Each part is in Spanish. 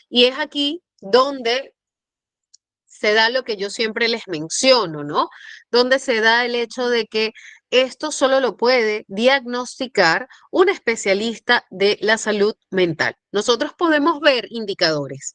Y es aquí donde se da lo que yo siempre les menciono, ¿no? Donde se da el hecho de que esto solo lo puede diagnosticar un especialista de la salud mental. Nosotros podemos ver indicadores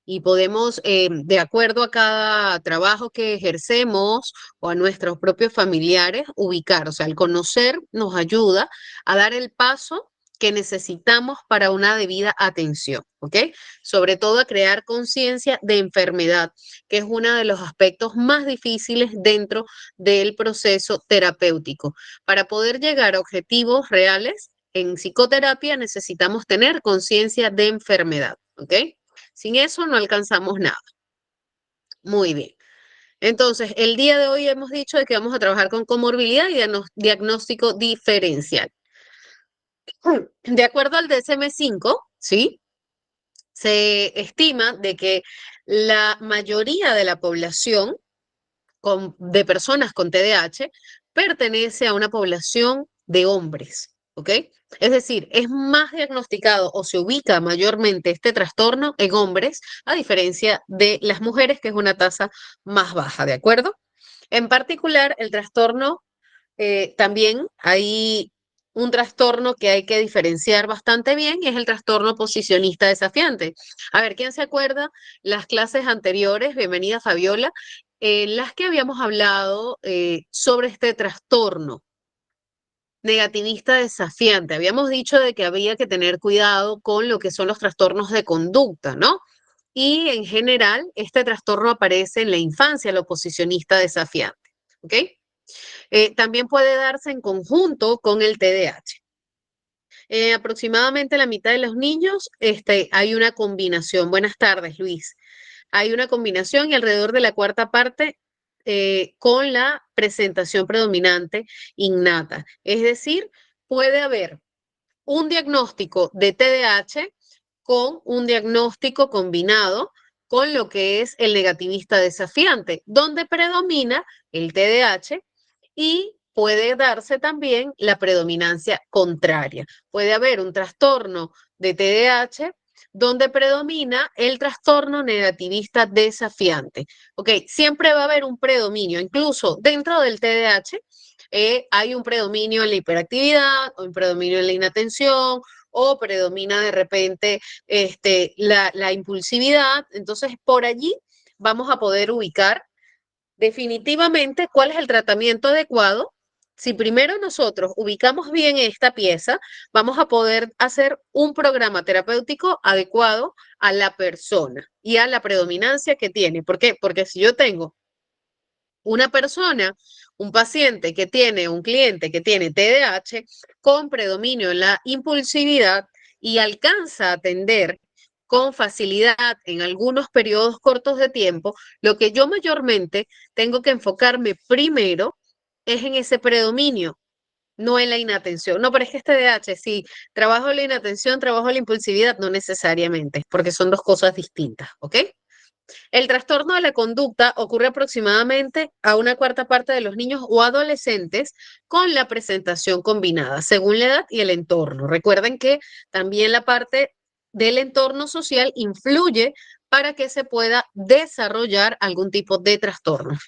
y podemos, de acuerdo a cada trabajo que ejercemos o a nuestros propios familiares, ubicar. O sea, el conocer nos ayuda a dar el paso que necesitamos para una debida atención, ¿ok? Sobre todo a crear conciencia de enfermedad, que es uno de los aspectos más difíciles dentro del proceso terapéutico. Para poder llegar a objetivos reales en psicoterapia necesitamos tener conciencia de enfermedad, ¿ok? Sin eso no alcanzamos nada. Muy bien. Entonces, el día de hoy hemos dicho de que vamos a trabajar con comorbilidad y diagnóstico diferencial. De acuerdo al DSM-5, ¿sí? Se estima de que la mayoría de la población de personas con TDAH pertenece a una población de hombres, ¿ok? Es decir, es más diagnosticado o se ubica mayormente este trastorno en hombres, a diferencia de las mujeres, que es una tasa más baja, ¿de acuerdo? En particular, el trastorno, también hay un trastorno que hay que diferenciar bastante bien y es el trastorno oposicionista desafiante. A ver, ¿quién se acuerda? Las clases anteriores, bienvenida Fabiola, en las que habíamos hablado sobre este trastorno negativista desafiante. Habíamos dicho de que había que tener cuidado con lo que son los trastornos de conducta, ¿no? Y en general, este trastorno aparece en la infancia, el oposicionista desafiante, ¿ok? También puede darse en conjunto con el TDAH. Aproximadamente la mitad de los niños, hay una combinación. Buenas tardes, Luis. Hay una combinación y alrededor de la cuarta parte con la presentación predominante innata. Es decir, puede haber un diagnóstico de TDAH con un diagnóstico combinado con lo que es el negativista desafiante, donde predomina el TDAH y puede darse también la predominancia contraria. Puede haber un trastorno de TDAH donde predomina el trastorno negativista desafiante. Ok, siempre va a haber un predominio, incluso dentro del TDAH hay un predominio en la hiperactividad, o un predominio en la inatención, o predomina de repente la impulsividad. Entonces, por allí vamos a poder ubicar definitivamente cuál es el tratamiento adecuado. Si primero nosotros ubicamos bien esta pieza, vamos a poder hacer un programa terapéutico adecuado a la persona y a la predominancia que tiene. ¿Por qué? Porque si yo tengo una persona, un paciente que tiene, un cliente que tiene TDAH con predominio en la impulsividad y alcanza a atender con facilidad en algunos periodos cortos de tiempo, lo que yo mayormente tengo que enfocarme primero es en ese predominio, no en la inatención. No, pero es que este TDAH, sí, trabajo la inatención, trabajo la impulsividad, no necesariamente, porque son dos cosas distintas, ¿ok? El trastorno de la conducta ocurre aproximadamente a una cuarta parte de los niños o adolescentes con la presentación combinada, según la edad y el entorno. Recuerden que también la parte del entorno social influye para que se pueda desarrollar algún tipo de trastorno.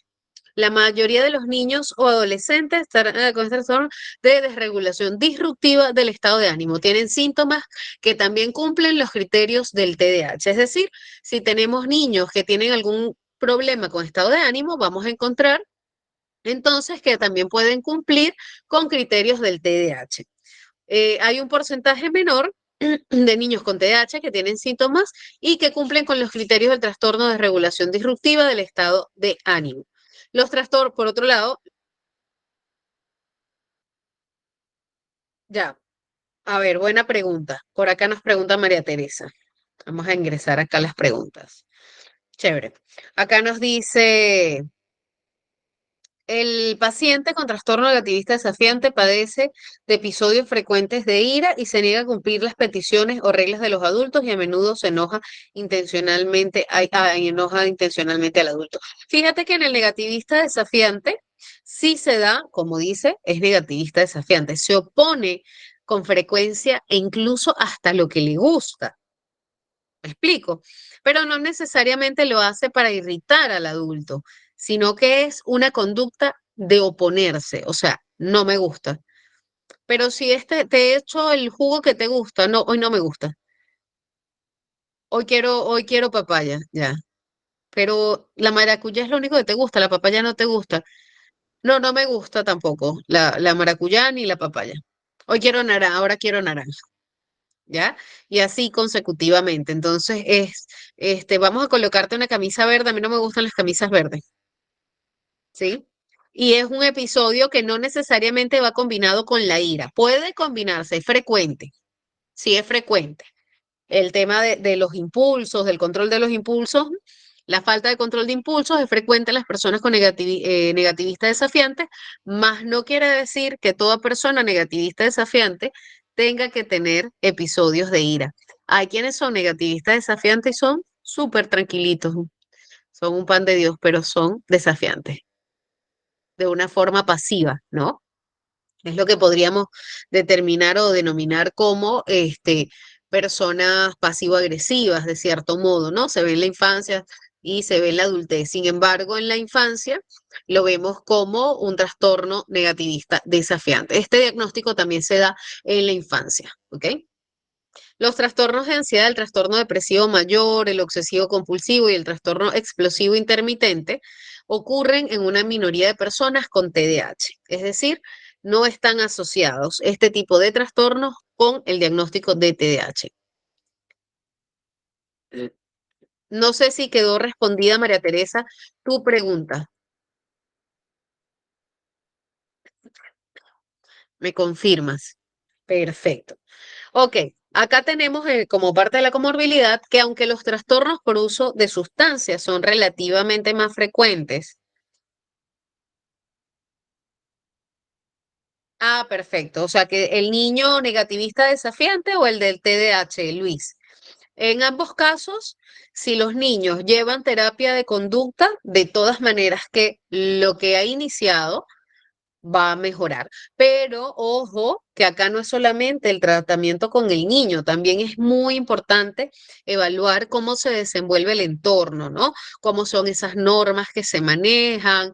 La mayoría de los niños o adolescentes estarán con este trastorno de desregulación disruptiva del estado de ánimo. Tienen síntomas que también cumplen los criterios del TDAH. Es decir, si tenemos niños que tienen algún problema con estado de ánimo, vamos a encontrar entonces que también pueden cumplir con criterios del TDAH. Hay un porcentaje menor de niños con TDAH que tienen síntomas y que cumplen con los criterios del trastorno de regulación disruptiva del estado de ánimo. Los trastornos, por otro lado, ya, a ver, buena pregunta. Por acá nos pregunta María Teresa. Vamos a ingresar acá las preguntas. Chévere. Acá nos dice, el paciente con trastorno negativista desafiante padece de episodios frecuentes de ira y se niega a cumplir las peticiones o reglas de los adultos y a menudo se enoja intencionalmente, enoja intencionalmente al adulto. Fíjate que en el negativista desafiante sí se da, como dice, es negativista desafiante, se opone con frecuencia e incluso hasta lo que le gusta. ¿Me explico? Pero no necesariamente lo hace para irritar al adulto, sino que es una conducta de oponerse, o sea, no me gusta. Pero si te he hecho el jugo que te gusta, no, hoy no me gusta. Hoy quiero papaya, ya. Pero la maracuyá es lo único que te gusta, la papaya no te gusta. No, no me gusta tampoco la maracuyá ni la papaya. Hoy quiero naranja, ahora quiero naranja, ¿ya? Y así consecutivamente. Entonces vamos a colocarte una camisa verde. A mí no me gustan las camisas verdes, ¿sí? Y es un episodio que no necesariamente va combinado con la ira. Puede combinarse, es frecuente, sí es frecuente. El tema de los impulsos, del control de los impulsos, la falta de control de impulsos es frecuente en las personas con negativista desafiante, más no quiere decir que toda persona negativista desafiante tenga que tener episodios de ira. Hay quienes son negativistas desafiantes y son súper tranquilitos, son un pan de Dios, pero son desafiantes de una forma pasiva, ¿no? Es lo que podríamos determinar o denominar como personas pasivo-agresivas, de cierto modo, ¿no? Se ve en la infancia y se ve en la adultez. Sin embargo, en la infancia lo vemos como un trastorno negativista desafiante. Este diagnóstico también se da en la infancia, ¿ok? Los trastornos de ansiedad, el trastorno depresivo mayor, el obsesivo compulsivo y el trastorno explosivo intermitente ocurren en una minoría de personas con TDAH. Es decir, no están asociados este tipo de trastornos con el diagnóstico de TDAH. No sé si quedó respondida, María Teresa, tu pregunta. ¿Me confirmas? Perfecto. Ok, acá tenemos como parte de la comorbilidad que aunque los trastornos por uso de sustancias son relativamente más frecuentes. Ah, perfecto. O sea que el niño negativista desafiante o el del TDAH, Luis. En ambos casos, si los niños llevan terapia de conducta, de todas maneras que lo que ha iniciado va a mejorar. Pero ojo, que acá no es solamente el tratamiento con el niño, también es muy importante evaluar cómo se desenvuelve el entorno, ¿no? Cómo son esas normas que se manejan,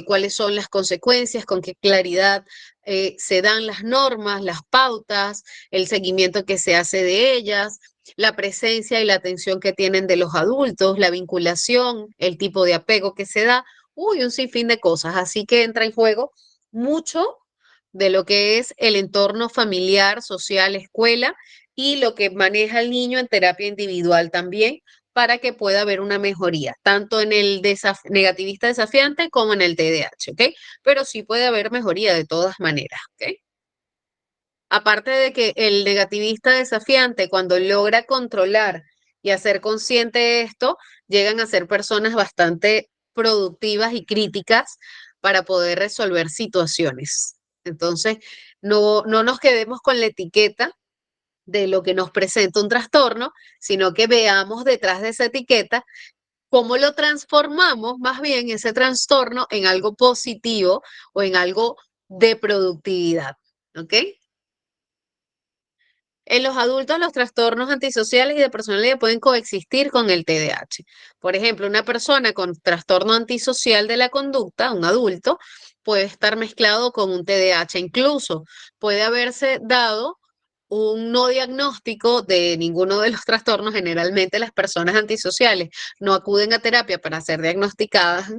cuáles son las consecuencias, con qué claridad se dan las normas, las pautas, el seguimiento que se hace de ellas. La presencia y la atención que tienen de los adultos, la vinculación, el tipo de apego que se da, uy, un sinfín de cosas. Así que entra en juego mucho de lo que es el entorno familiar, social, escuela y lo que maneja el niño en terapia individual también para que pueda haber una mejoría, tanto en el negativista desafiante como en el TDAH, ¿ok? Pero sí puede haber mejoría de todas maneras, ¿ok? Aparte de que el negativista desafiante, cuando logra controlar y hacer consciente de esto, llegan a ser personas bastante productivas y críticas para poder resolver situaciones. Entonces, no nos quedemos con la etiqueta de lo que nos presenta un trastorno, sino que veamos detrás de esa etiqueta cómo lo transformamos más bien ese trastorno en algo positivo o en algo de productividad. ¿Ok? En los adultos, los trastornos antisociales y de personalidad pueden coexistir con el TDAH. Por ejemplo, una persona con trastorno antisocial de la conducta, un adulto, puede estar mezclado con un TDAH. Incluso puede haberse dado un no diagnóstico de ninguno de los trastornos. Generalmente las personas antisociales no acuden a terapia para ser diagnosticadas,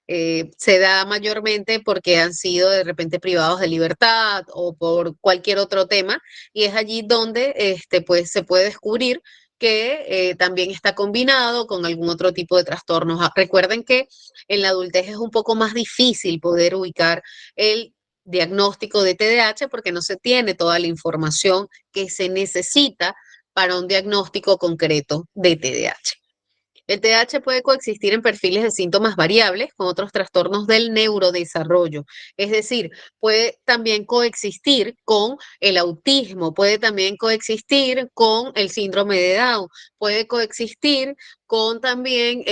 se da mayormente porque han sido de repente privados de libertad o por cualquier otro tema, y es allí donde pues, se puede descubrir que también está combinado con algún otro tipo de trastornos. Recuerden que en la adultez es un poco más difícil poder ubicar el diagnóstico de TDAH porque no se tiene toda la información que se necesita para un diagnóstico concreto de TDAH. El TDAH puede coexistir en perfiles de síntomas variables con otros trastornos del neurodesarrollo. Es decir, puede también coexistir con el autismo, puede también coexistir con el síndrome de Down, puede coexistir con también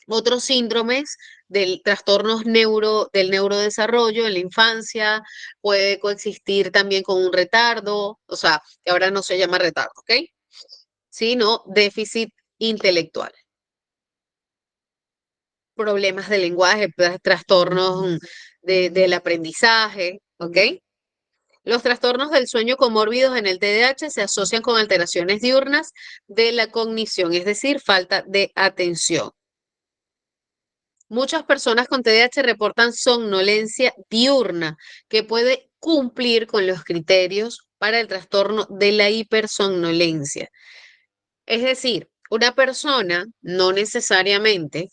otros síndromes del trastornos del neurodesarrollo en la infancia, puede coexistir también con un retardo, o sea, que ahora no se llama retardo, ¿ok? sino déficit intelectual, problemas de lenguaje, trastornos del aprendizaje, ¿ok? Los trastornos del sueño comórbidos en el TDAH se asocian con alteraciones diurnas de la cognición, es decir, falta de atención. Muchas personas con TDAH reportan somnolencia diurna que puede cumplir con los criterios para el trastorno de la hipersomnolencia. Es decir, una persona no necesariamente,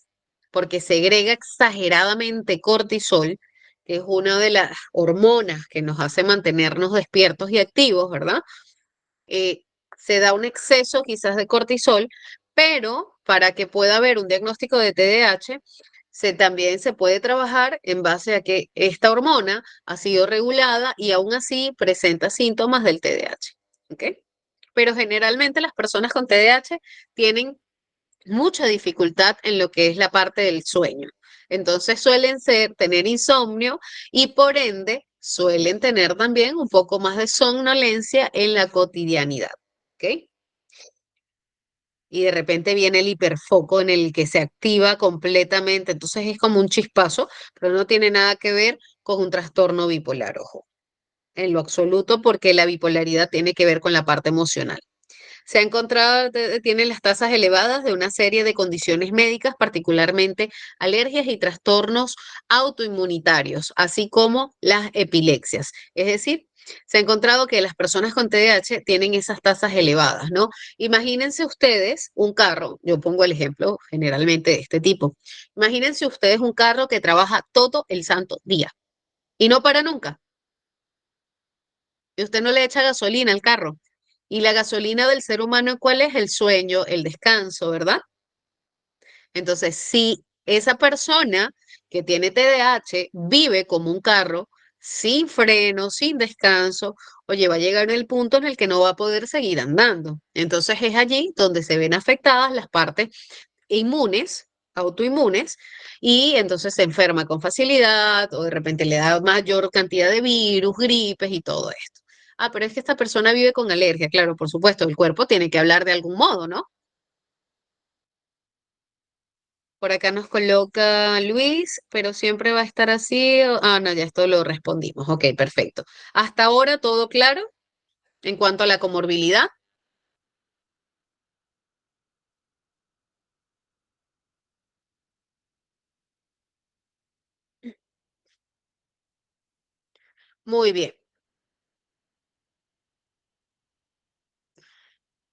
porque segrega exageradamente cortisol, que es una de las hormonas que nos hace mantenernos despiertos y activos, ¿verdad? eh, Se da un exceso quizás de cortisol, pero para que pueda haber un diagnóstico de TDAH, también se puede trabajar en base a que esta hormona ha sido regulada y aún así presenta síntomas del TDAH. ¿Ok? Pero generalmente las personas con TDAH tienen mucha dificultad en lo que es la parte del sueño. Entonces suelen tener insomnio y por ende suelen tener también un poco más de somnolencia en la cotidianidad. ¿Ok? Y de repente viene el hiperfoco en el que se activa completamente. Entonces es como un chispazo, pero no tiene nada que ver con un trastorno bipolar, ojo, en lo absoluto, porque la bipolaridad tiene que ver con la parte emocional. Se ha encontrado, tiene las tasas elevadas de una serie de condiciones médicas, particularmente alergias y trastornos autoinmunitarios, así como las epilepsias. Es decir, se ha encontrado que las personas con TDAH tienen esas tasas elevadas, ¿no? Imagínense ustedes un carro, yo pongo el ejemplo generalmente de este tipo. Imagínense ustedes un carro que trabaja todo el santo día y no para nunca. Y usted no le echa gasolina al carro. Y la gasolina del ser humano, ¿cuál es? El sueño, el descanso, ¿verdad? Entonces, si esa persona que tiene TDAH vive como un carro, sin freno, sin descanso, oye, va a llegar el punto en el que no va a poder seguir andando. Entonces es allí donde se ven afectadas las partes inmunes, autoinmunes, y entonces se enferma con facilidad o de repente le da mayor cantidad de virus, gripes y todo esto. Ah, pero es que esta persona vive con alergia, claro, por supuesto, el cuerpo tiene que hablar de algún modo, ¿no? Por acá nos coloca Luis, pero siempre va a estar así. Ah, no, ya esto lo respondimos. Ok, perfecto. Hasta ahora todo claro en cuanto a la comorbilidad. Muy bien.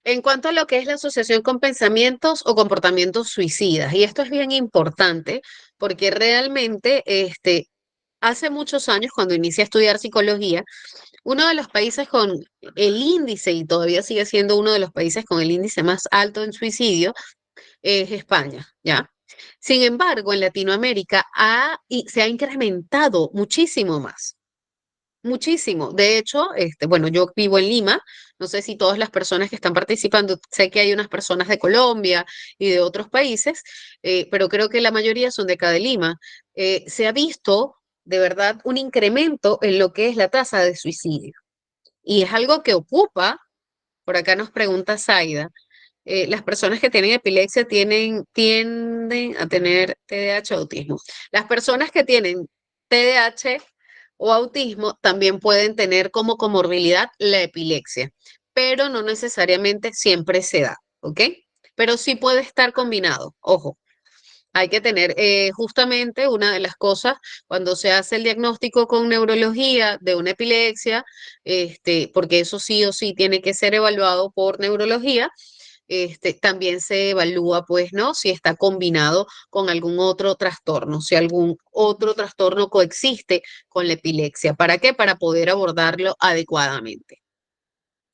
En cuanto a lo que es la asociación con pensamientos o comportamientos suicidas, y esto es bien importante porque realmente hace muchos años, cuando inicié a estudiar psicología, uno de los países con el índice, y todavía sigue siendo uno de los países con el índice más alto en suicidio, es España, ¿ya? Sin embargo, en Latinoamérica se ha incrementado muchísimo más. Muchísimo. De hecho, bueno, yo vivo en Lima. No sé si todas las personas que están participando, sé que hay unas personas de Colombia y de otros países, pero creo que la mayoría son de acá de Lima. Se ha visto de verdad un incremento en lo que es la tasa de suicidio. Y es algo que ocupa, por acá nos pregunta Zaida, las personas que tienen epilepsia tienden a tener TDAH o autismo. Las personas que tienen TDAH o autismo también pueden tener como comorbilidad la epilepsia, pero no necesariamente siempre se da, ¿ok? Pero sí puede estar combinado, ojo. Hay que tener justamente una de las cosas cuando se hace el diagnóstico con neurología de una epilepsia, porque eso sí o sí tiene que ser evaluado por neurología, también se evalúa, pues, ¿no? Si está combinado con algún otro trastorno, si algún otro trastorno coexiste con la epilepsia. ¿Para qué? Para poder abordarlo adecuadamente.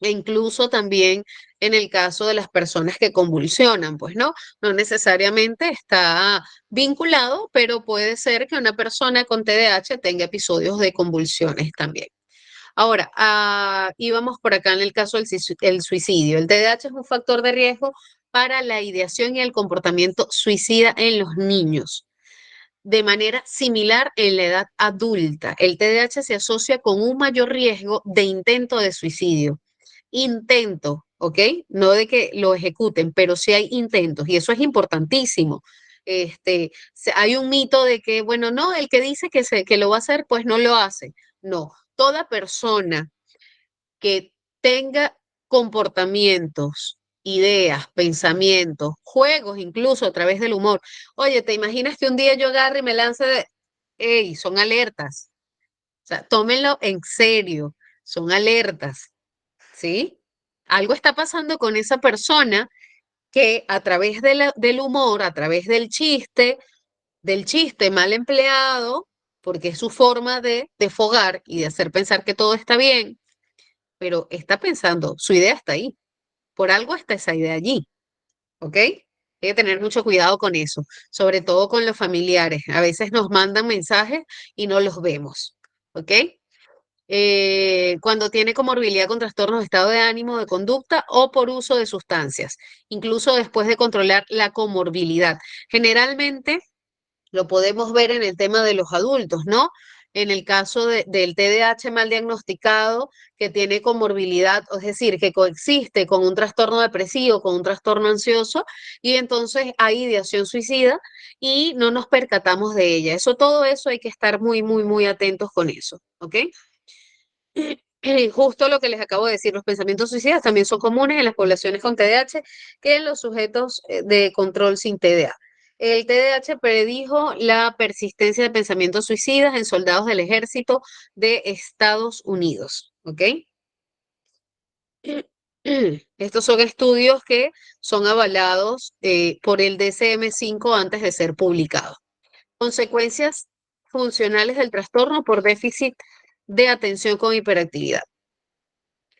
E incluso también en el caso de las personas que convulsionan, pues no, no necesariamente está vinculado, pero puede ser que una persona con TDAH tenga episodios de convulsiones también. Ahora, íbamos por acá en el caso del el suicidio. El TDAH es un factor de riesgo para la ideación y el comportamiento suicida en los niños. De manera similar en la edad adulta, el TDAH se asocia con un mayor riesgo de intento de suicidio. Intento, ¿ok? No de que lo ejecuten, pero sí hay intentos y eso es importantísimo. Hay un mito de que, bueno, no, el que dice que lo va a hacer, pues no lo hace. No, toda persona que tenga comportamientos, ideas, pensamientos, juegos, incluso a través del humor. Oye, ¿te imaginas que un día yo agarre y me lance de... ¡Ey! Son alertas. O sea, tómenlo en serio. Son alertas, ¿sí? Algo está pasando con esa persona que a través del humor, a través del chiste mal empleado, porque es su forma de desfogar y de hacer pensar que todo está bien, pero está pensando, su idea está ahí. Por algo está esa idea allí, ¿ok? Hay que tener mucho cuidado con eso, sobre todo con los familiares. A veces nos mandan mensajes y no los vemos, ¿ok? Cuando tiene comorbilidad con trastornos de estado de ánimo, de conducta o por uso de sustancias, incluso después de controlar la comorbilidad. Generalmente lo podemos ver en el tema de los adultos, ¿no? En el caso del TDAH mal diagnosticado, que tiene comorbilidad, es decir, que coexiste con un trastorno depresivo, con un trastorno ansioso, y entonces hay ideación suicida y no nos percatamos de ella. Todo eso hay que estar muy, muy, muy atentos con eso, ¿ok? Justo lo que les acabo de decir, los pensamientos suicidas también son comunes en las poblaciones con TDAH que en los sujetos de control sin TDA. El TDAH predijo la persistencia de pensamientos suicidas en soldados del ejército de Estados Unidos. ¿Ok? Estos son estudios que son avalados por el DSM-5 antes de ser publicados. Consecuencias funcionales del trastorno por déficit de atención con hiperactividad.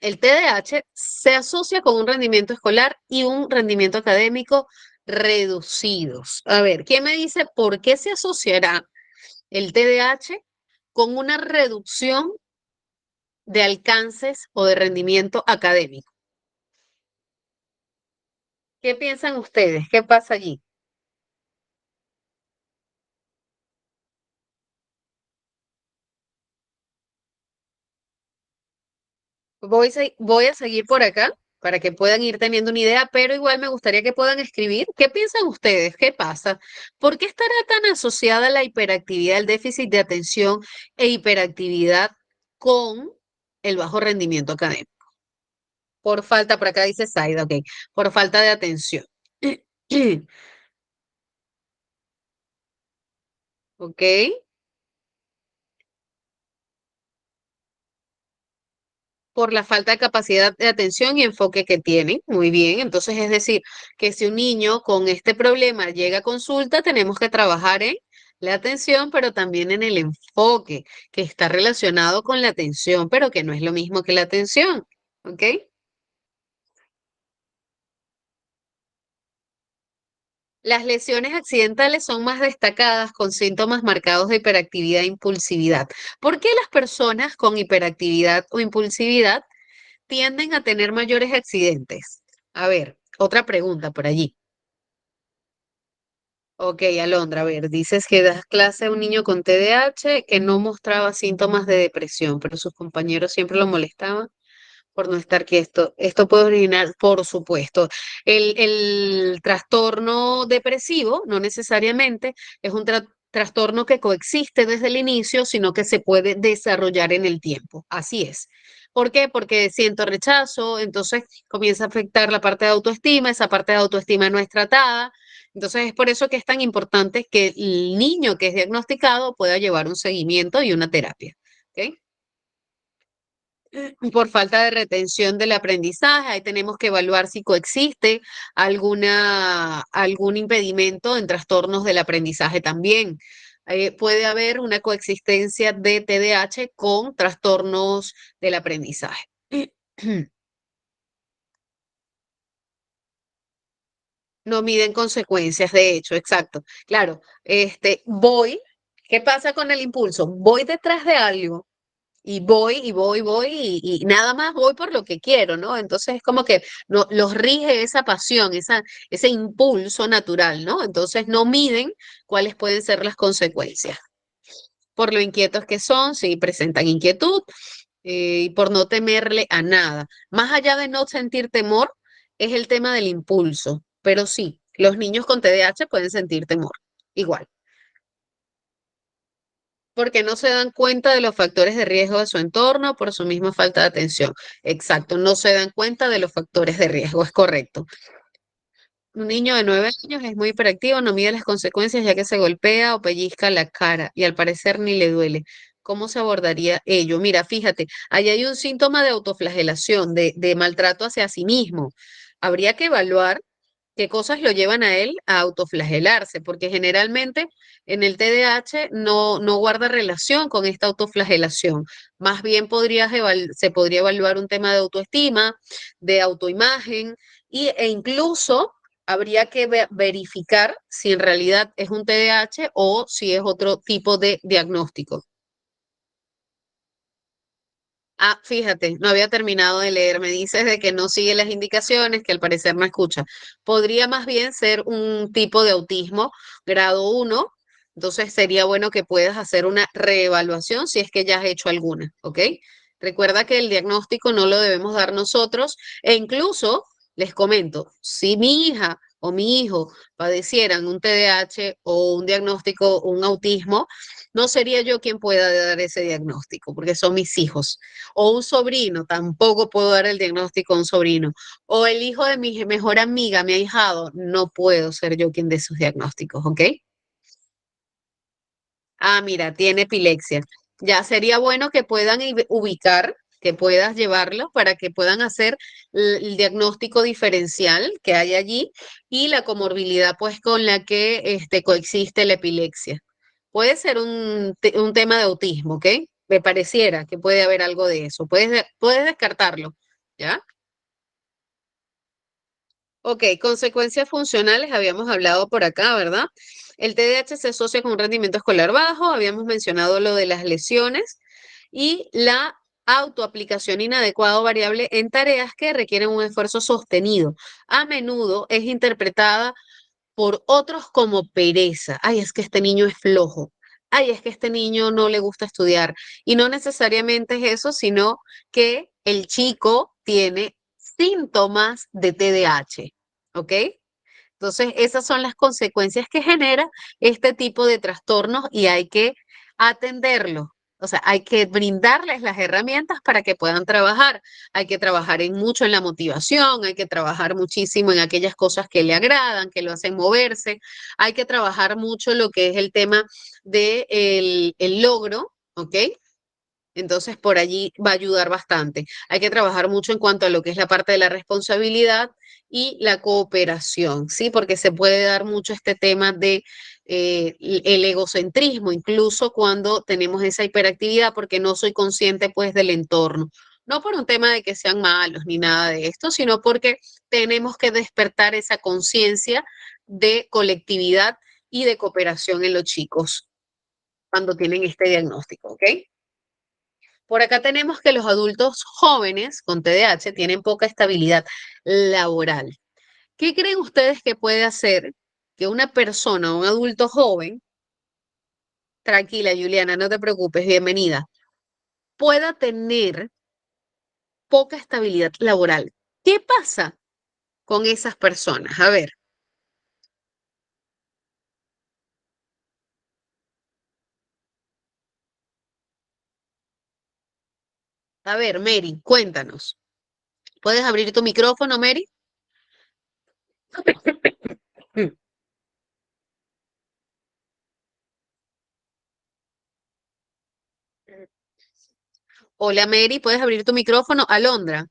El TDAH se asocia con un rendimiento escolar y un rendimiento académico reducidos. A ver, ¿quién me dice por qué se asociará el TDAH con una reducción de alcances o de rendimiento académico? ¿Qué piensan ustedes? ¿Qué pasa allí? Voy a seguir por acá para que puedan ir teniendo una idea, pero igual me gustaría que puedan escribir. ¿Qué piensan ustedes? ¿Qué pasa? ¿Por qué estará tan asociada la hiperactividad, el déficit de atención e hiperactividad con el bajo rendimiento académico? Por falta, por acá dice Saida, ok, por falta de atención. Ok. Por la falta de capacidad de atención y enfoque que tienen. Muy bien, entonces es decir, que si un niño con este problema llega a consulta, tenemos que trabajar en la atención, pero también en el enfoque, que está relacionado con la atención, pero que no es lo mismo que la atención. ¿Ok? Las lesiones accidentales son más destacadas con síntomas marcados de hiperactividad e impulsividad. ¿Por qué las personas con hiperactividad o impulsividad tienden a tener mayores accidentes? A ver, otra pregunta por allí. Ok, Alondra, a ver, dices que das clase a un niño con TDAH que no mostraba síntomas de depresión, pero sus compañeros siempre lo molestaban por no estar quieto. Esto puede originar, por supuesto. El trastorno depresivo no necesariamente es un trastorno que coexiste desde el inicio, sino que se puede desarrollar en el tiempo. Así es. ¿Por qué? Porque siento rechazo, entonces comienza a afectar la parte de autoestima, esa parte de autoestima no es tratada. Entonces es por eso que es tan importante que el niño que es diagnosticado pueda llevar un seguimiento y una terapia. ¿Ok? Por falta de retención del aprendizaje. Ahí tenemos que evaluar si coexiste algún impedimento en trastornos del aprendizaje también. Puede haber una coexistencia de TDAH con trastornos del aprendizaje. No miden consecuencias, de hecho, exacto. Claro, ¿qué pasa con el impulso? Voy detrás de algo y voy y voy, voy y nada más voy por lo que quiero, ¿no? Entonces es como que no, los rige esa pasión, ese impulso natural, ¿no? Entonces no miden cuáles pueden ser las consecuencias. Por lo inquietos que son, si presentan inquietud, y por no temerle a nada. Más allá de no sentir temor, es el tema del impulso. Pero sí, los niños con TDAH pueden sentir temor, igual, porque no se dan cuenta de los factores de riesgo de su entorno por su misma falta de atención. Exacto, no se dan cuenta de los factores de riesgo, es correcto. Un niño de 9 años es muy hiperactivo, no mide las consecuencias ya que se golpea o pellizca la cara y al parecer ni le duele. ¿Cómo se abordaría ello? Mira, fíjate, ahí hay un síntoma de autoflagelación, de maltrato hacia sí mismo. Habría que evaluar qué cosas lo llevan a él a autoflagelarse, porque generalmente en el TDAH no guarda relación con esta autoflagelación. Más bien se podría evaluar un tema de autoestima, de autoimagen e incluso habría que verificar si en realidad es un TDAH o si es otro tipo de diagnóstico. Ah, fíjate, no había terminado de leer. Me dices de que no sigue las indicaciones, que al parecer no escucha. Podría más bien ser un tipo de autismo grado 1. Entonces sería bueno que puedas hacer una reevaluación si es que ya has hecho alguna, ¿ok? Recuerda que el diagnóstico no lo debemos dar nosotros e incluso les comento, si mi hija o mi hijo padecieran un TDAH o un diagnóstico, un autismo, no sería yo quien pueda dar ese diagnóstico, porque son mis hijos. O un sobrino, tampoco puedo dar el diagnóstico a un sobrino. O el hijo de mi mejor amiga, mi ahijado, no puedo ser yo quien dé sus diagnósticos, ¿ok? Ah, mira, tiene epilepsia. Ya sería bueno que puedan ubicar, que puedas llevarlo para que puedan hacer el diagnóstico diferencial que hay allí y la comorbilidad pues con la que coexiste la epilepsia. Puede ser un tema de autismo, ¿ok? Me pareciera que puede haber algo de eso. Puedes descartarlo, ¿ya? Ok, consecuencias funcionales, habíamos hablado por acá, ¿verdad? El TDAH se asocia con un rendimiento escolar bajo, habíamos mencionado lo de las lesiones y la autoaplicación inadecuada o variable en tareas que requieren un esfuerzo sostenido. A menudo es interpretada por otros como pereza. Ay, es que este niño es flojo. Ay, es que este niño no le gusta estudiar. Y no necesariamente es eso, sino que el chico tiene síntomas de TDAH. ¿Ok? Entonces, esas son las consecuencias que genera este tipo de trastornos y hay que atenderlos. O sea, hay que brindarles las herramientas para que puedan trabajar. Hay que trabajar mucho en la motivación, hay que trabajar muchísimo en aquellas cosas que le agradan, que lo hacen moverse. Hay que trabajar mucho lo que es el tema de el logro, ¿ok? Entonces, por allí va a ayudar bastante. Hay que trabajar mucho en cuanto a lo que es la parte de la responsabilidad y la cooperación, ¿sí? Porque se puede dar mucho este tema de el egocentrismo, incluso cuando tenemos esa hiperactividad, porque no soy consciente, pues, del entorno. No por un tema de que sean malos ni nada de esto, sino porque tenemos que despertar esa conciencia de colectividad y de cooperación en los chicos cuando tienen este diagnóstico, ¿ok? Por acá tenemos que los adultos jóvenes con TDAH tienen poca estabilidad laboral. ¿Qué creen ustedes que puede hacer que una persona, un adulto joven, tranquila Juliana, no te preocupes, bienvenida, pueda tener poca estabilidad laboral? ¿Qué pasa con esas personas? A ver, Mary, cuéntanos. ¿Puedes abrir tu micrófono, Mary? Mm. Hola, Mary, ¿puedes abrir tu micrófono? Alondra.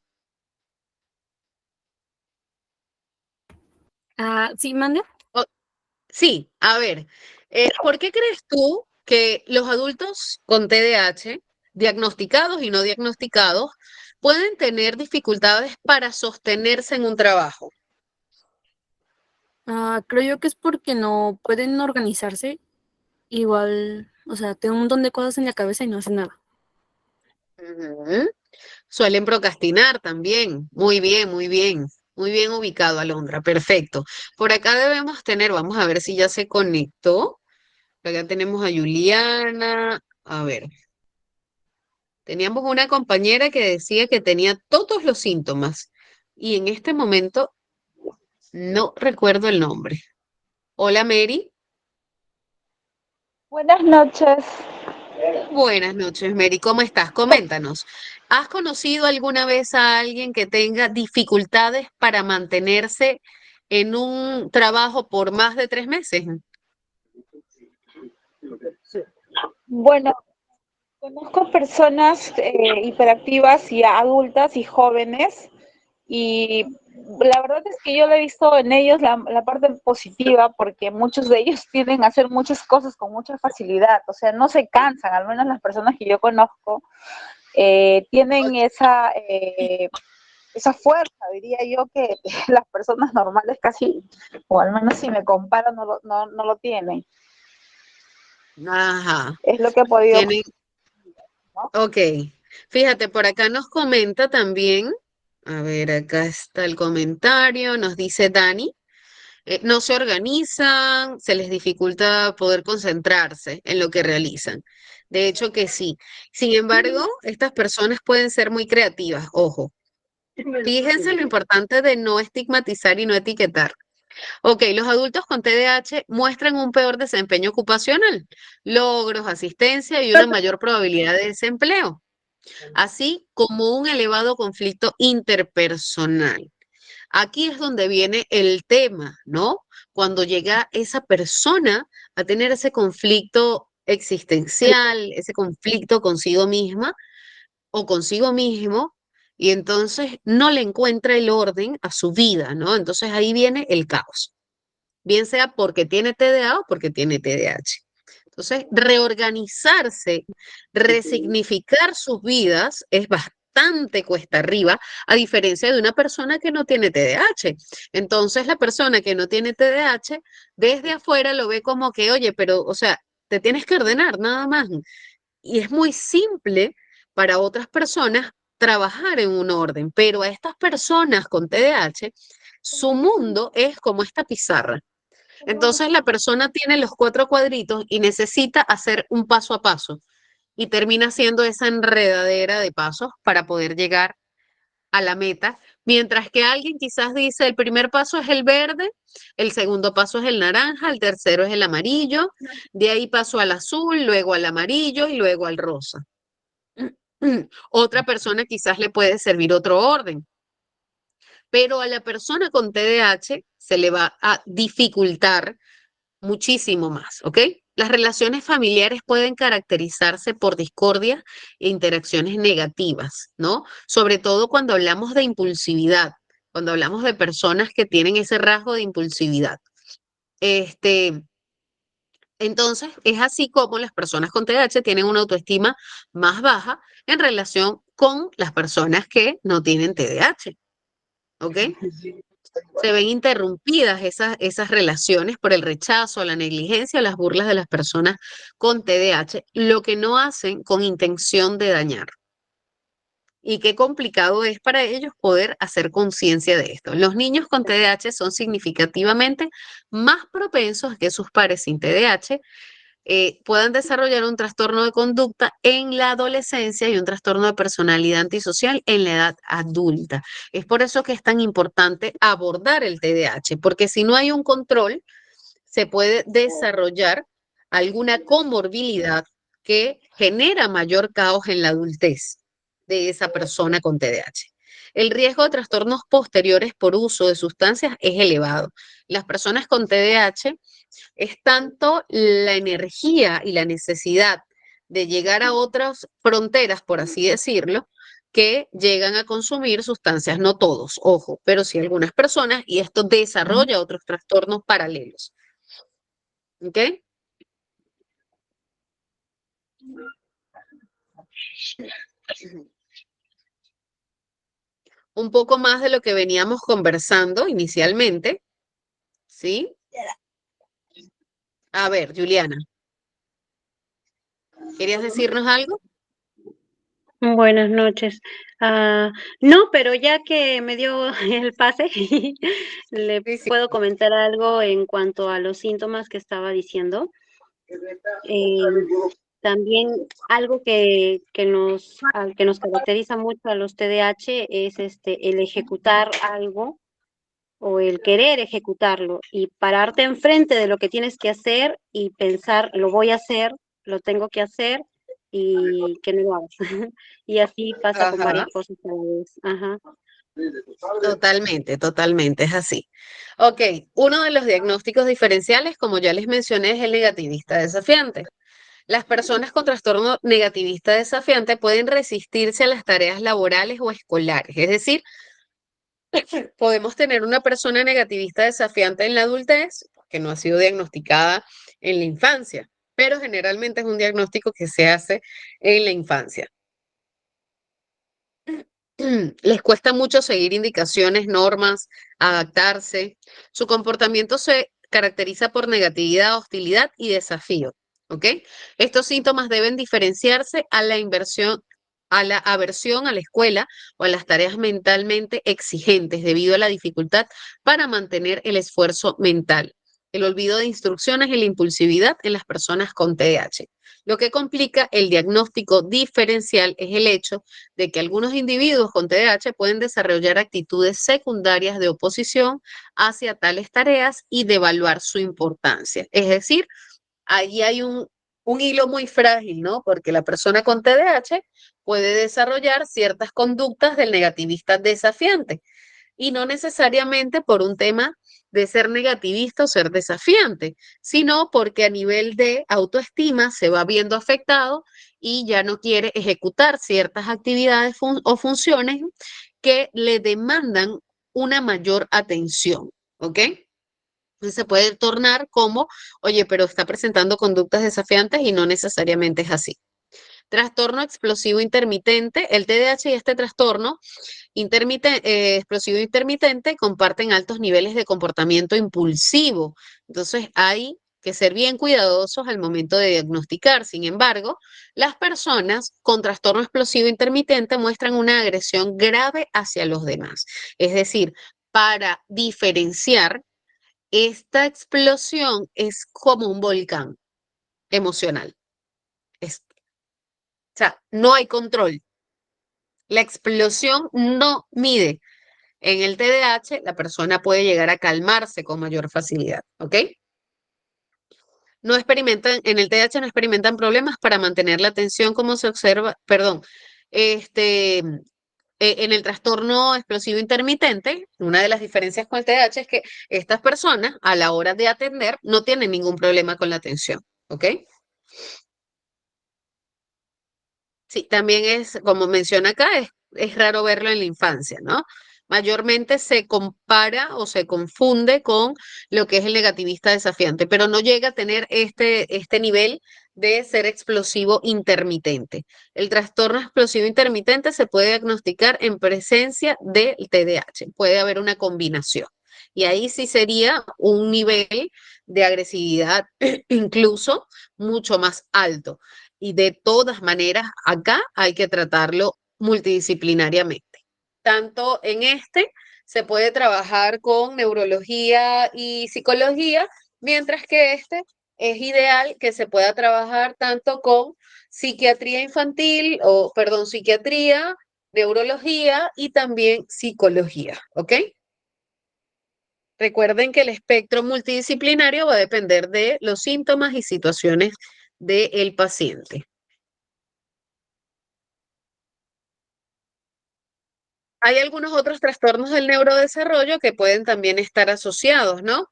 Ah, sí, mande. Sí, a ver, ¿por qué crees tú que los adultos con TDAH, diagnosticados y no diagnosticados, pueden tener dificultades para sostenerse en un trabajo? Creo yo que es porque no pueden organizarse. Igual, o sea, tengo un montón de cosas en la cabeza y no hacen nada. Ujú. Suelen procrastinar también. Muy bien, muy bien. Muy bien ubicado, Alondra. Perfecto. Por acá debemos tener, vamos a ver si ya se conectó. Por acá tenemos a Juliana. A ver. Teníamos una compañera que decía que tenía todos los síntomas y en este momento no recuerdo el nombre. Hola Mary. Buenas noches. Buenas noches, Mary. ¿Cómo estás? Coméntanos. ¿Has conocido alguna vez a alguien que tenga dificultades para mantenerse en un trabajo por más de 3 meses? Bueno, conozco personas hiperactivas y adultas y jóvenes y la verdad es que yo lo he visto en ellos la parte positiva porque muchos de ellos tienden a hacer muchas cosas con mucha facilidad, o sea, no se cansan, al menos las personas que yo conozco tienen esa fuerza, diría yo, que las personas normales casi, o al menos si me comparo, no lo tienen. Ajá. Es lo que he podido, Tienen, ¿no? ok. Fíjate, por acá nos comenta también, a ver, acá está el comentario, nos dice Dani. No se organizan, se les dificulta poder concentrarse en lo que realizan. De hecho que sí. Sin embargo, estas personas pueden ser muy creativas, ojo. Fíjense lo importante de no estigmatizar y no etiquetar. Ok, los adultos con TDAH muestran un peor desempeño ocupacional, logros, asistencia y una mayor probabilidad de desempleo, así como un elevado conflicto interpersonal. Aquí es donde viene el tema, ¿no? Cuando llega esa persona a tener ese conflicto existencial, ese conflicto consigo misma o consigo mismo, y entonces no le encuentra el orden a su vida, ¿no? Entonces ahí viene el caos, bien sea porque tiene TDA o porque tiene TDAH. Entonces, reorganizarse, resignificar sus vidas es bastante cuesta arriba, a diferencia de una persona que no tiene TDAH. Entonces, la persona que no tiene TDAH, desde afuera lo ve como que, oye, pero, o sea, te tienes que ordenar nada más. Y es muy simple para otras personas trabajar en un orden, pero a estas personas con TDAH, su mundo es como esta pizarra. Entonces la persona tiene los 4 cuadritos y necesita hacer un paso a paso y termina haciendo esa enredadera de pasos para poder llegar a la meta, mientras que alguien quizás dice el primer paso es el verde, el segundo paso es el naranja, el tercero es el amarillo, de ahí paso al azul, luego al amarillo y luego al rosa. Otra persona quizás le puede servir otro orden, pero a la persona con TDAH se le va a dificultar muchísimo más, ¿ok? Las relaciones familiares pueden caracterizarse por discordia e interacciones negativas, ¿no? Sobre todo cuando hablamos de impulsividad, cuando hablamos de personas que tienen ese rasgo de impulsividad. Este, entonces, es así como las personas con TDAH tienen una autoestima más baja en relación con las personas que no tienen TDAH, ¿ok? Se ven interrumpidas esas relaciones por el rechazo, la negligencia o las burlas de las personas con TDAH, lo que no hacen con intención de dañar. Y qué complicado es para ellos poder hacer conciencia de esto. Los niños con TDAH son significativamente más propensos a que sus pares sin TDAH puedan desarrollar un trastorno de conducta en la adolescencia y un trastorno de personalidad antisocial en la edad adulta. Es por eso que es tan importante abordar el TDAH, porque si no hay un control, se puede desarrollar alguna comorbilidad que genera mayor caos en la adultez de esa persona con TDAH. El riesgo de trastornos posteriores por uso de sustancias es elevado. Las personas con TDAH es tanto la energía y la necesidad de llegar a otras fronteras, por así decirlo, que llegan a consumir sustancias, no todos, ojo, pero sí algunas personas, y esto desarrolla otros trastornos paralelos. ¿Ok? Un poco más de lo que veníamos conversando inicialmente, ¿sí? A ver, Juliana, ¿querías decirnos algo? Buenas noches. No, pero ya que me dio el pase, le Sí, sí. puedo comentar algo en cuanto a los síntomas que estaba diciendo. Eh, también algo que nos caracteriza mucho a los TDAH es el ejecutar algo o el querer ejecutarlo y pararte enfrente de lo que tienes que hacer y pensar, lo voy a hacer, lo tengo que hacer y que no lo hagas. Y así pasa con varias Ajá, cosas a la vez. Ajá. totalmente, totalmente, es así. Ok, uno de los diagnósticos diferenciales, como ya les mencioné, es el negativista desafiante. Las personas con trastorno negativista desafiante pueden resistirse a las tareas laborales o escolares, es decir, podemos tener una persona negativista desafiante en la adultez que no ha sido diagnosticada en la infancia, pero generalmente es un diagnóstico que se hace en la infancia. Les cuesta mucho seguir indicaciones, normas, adaptarse. Su comportamiento se caracteriza por negatividad, hostilidad y desafío. ¿Ok? Estos síntomas deben diferenciarse a la inversión, a la aversión a la escuela o a las tareas mentalmente exigentes debido a la dificultad para mantener el esfuerzo mental, el olvido de instrucciones y la impulsividad en las personas con TDAH. Lo que complica el diagnóstico diferencial es el hecho de que algunos individuos con TDAH pueden desarrollar actitudes secundarias de oposición hacia tales tareas y devaluar su importancia. Es decir, ahí hay un hilo muy frágil, ¿no? Porque la persona con TDAH puede desarrollar ciertas conductas del negativista desafiante y no necesariamente por un tema de ser negativista o ser desafiante, sino porque a nivel de autoestima se va viendo afectado y ya no quiere ejecutar ciertas actividades o funciones que le demandan una mayor atención, ¿ok? Entonces se puede tornar como, oye, pero está presentando conductas desafiantes y no necesariamente es así. Trastorno explosivo intermitente, el TDAH y este trastorno explosivo intermitente comparten altos niveles de comportamiento impulsivo. Entonces hay que ser bien cuidadosos al momento de diagnosticar. Sin embargo, las personas con trastorno explosivo intermitente muestran una agresión grave hacia los demás. Es decir, para diferenciar, esta explosión es como un volcán emocional. O sea, no hay control. La explosión no mide. En el TDAH, la persona puede llegar a calmarse con mayor facilidad, ¿ok? No experimentan, en el TDAH no experimentan problemas para mantener la atención como se observa, perdón, en el trastorno explosivo intermitente, una de las diferencias con el TDAH es que estas personas a la hora de atender no tienen ningún problema con la atención, ¿ok? Sí, también es, como menciona acá, es raro verlo en la infancia, ¿no? Mayormente se compara o se confunde con lo que es el negativista desafiante, pero no llega a tener este nivel de ser explosivo intermitente. El trastorno explosivo intermitente se puede diagnosticar en presencia del TDAH. Puede haber una combinación. Y ahí sí sería un nivel de agresividad incluso mucho más alto. Y de todas maneras, acá hay que tratarlo multidisciplinariamente. Tanto en este se puede trabajar con neurología y psicología, mientras que este es ideal que se pueda trabajar tanto con psiquiatría infantil o, perdón, psiquiatría, neurología y también psicología, ¿ok? Recuerden que el espectro multidisciplinario va a depender de los síntomas y situaciones del paciente. Hay algunos otros trastornos del neurodesarrollo que pueden también estar asociados, ¿no?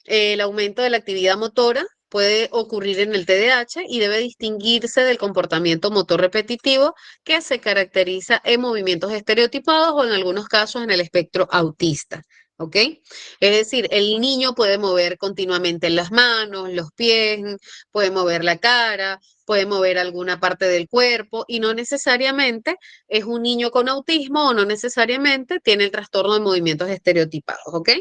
El aumento de la actividad motora puede ocurrir en el TDAH y debe distinguirse del comportamiento motor repetitivo que se caracteriza en movimientos estereotipados o en algunos casos en el espectro autista. ¿Ok? Es decir, el niño puede mover continuamente las manos, los pies, puede mover la cara, puede mover alguna parte del cuerpo y no necesariamente es un niño con autismo o no necesariamente tiene el trastorno de movimientos estereotipados, ¿ok?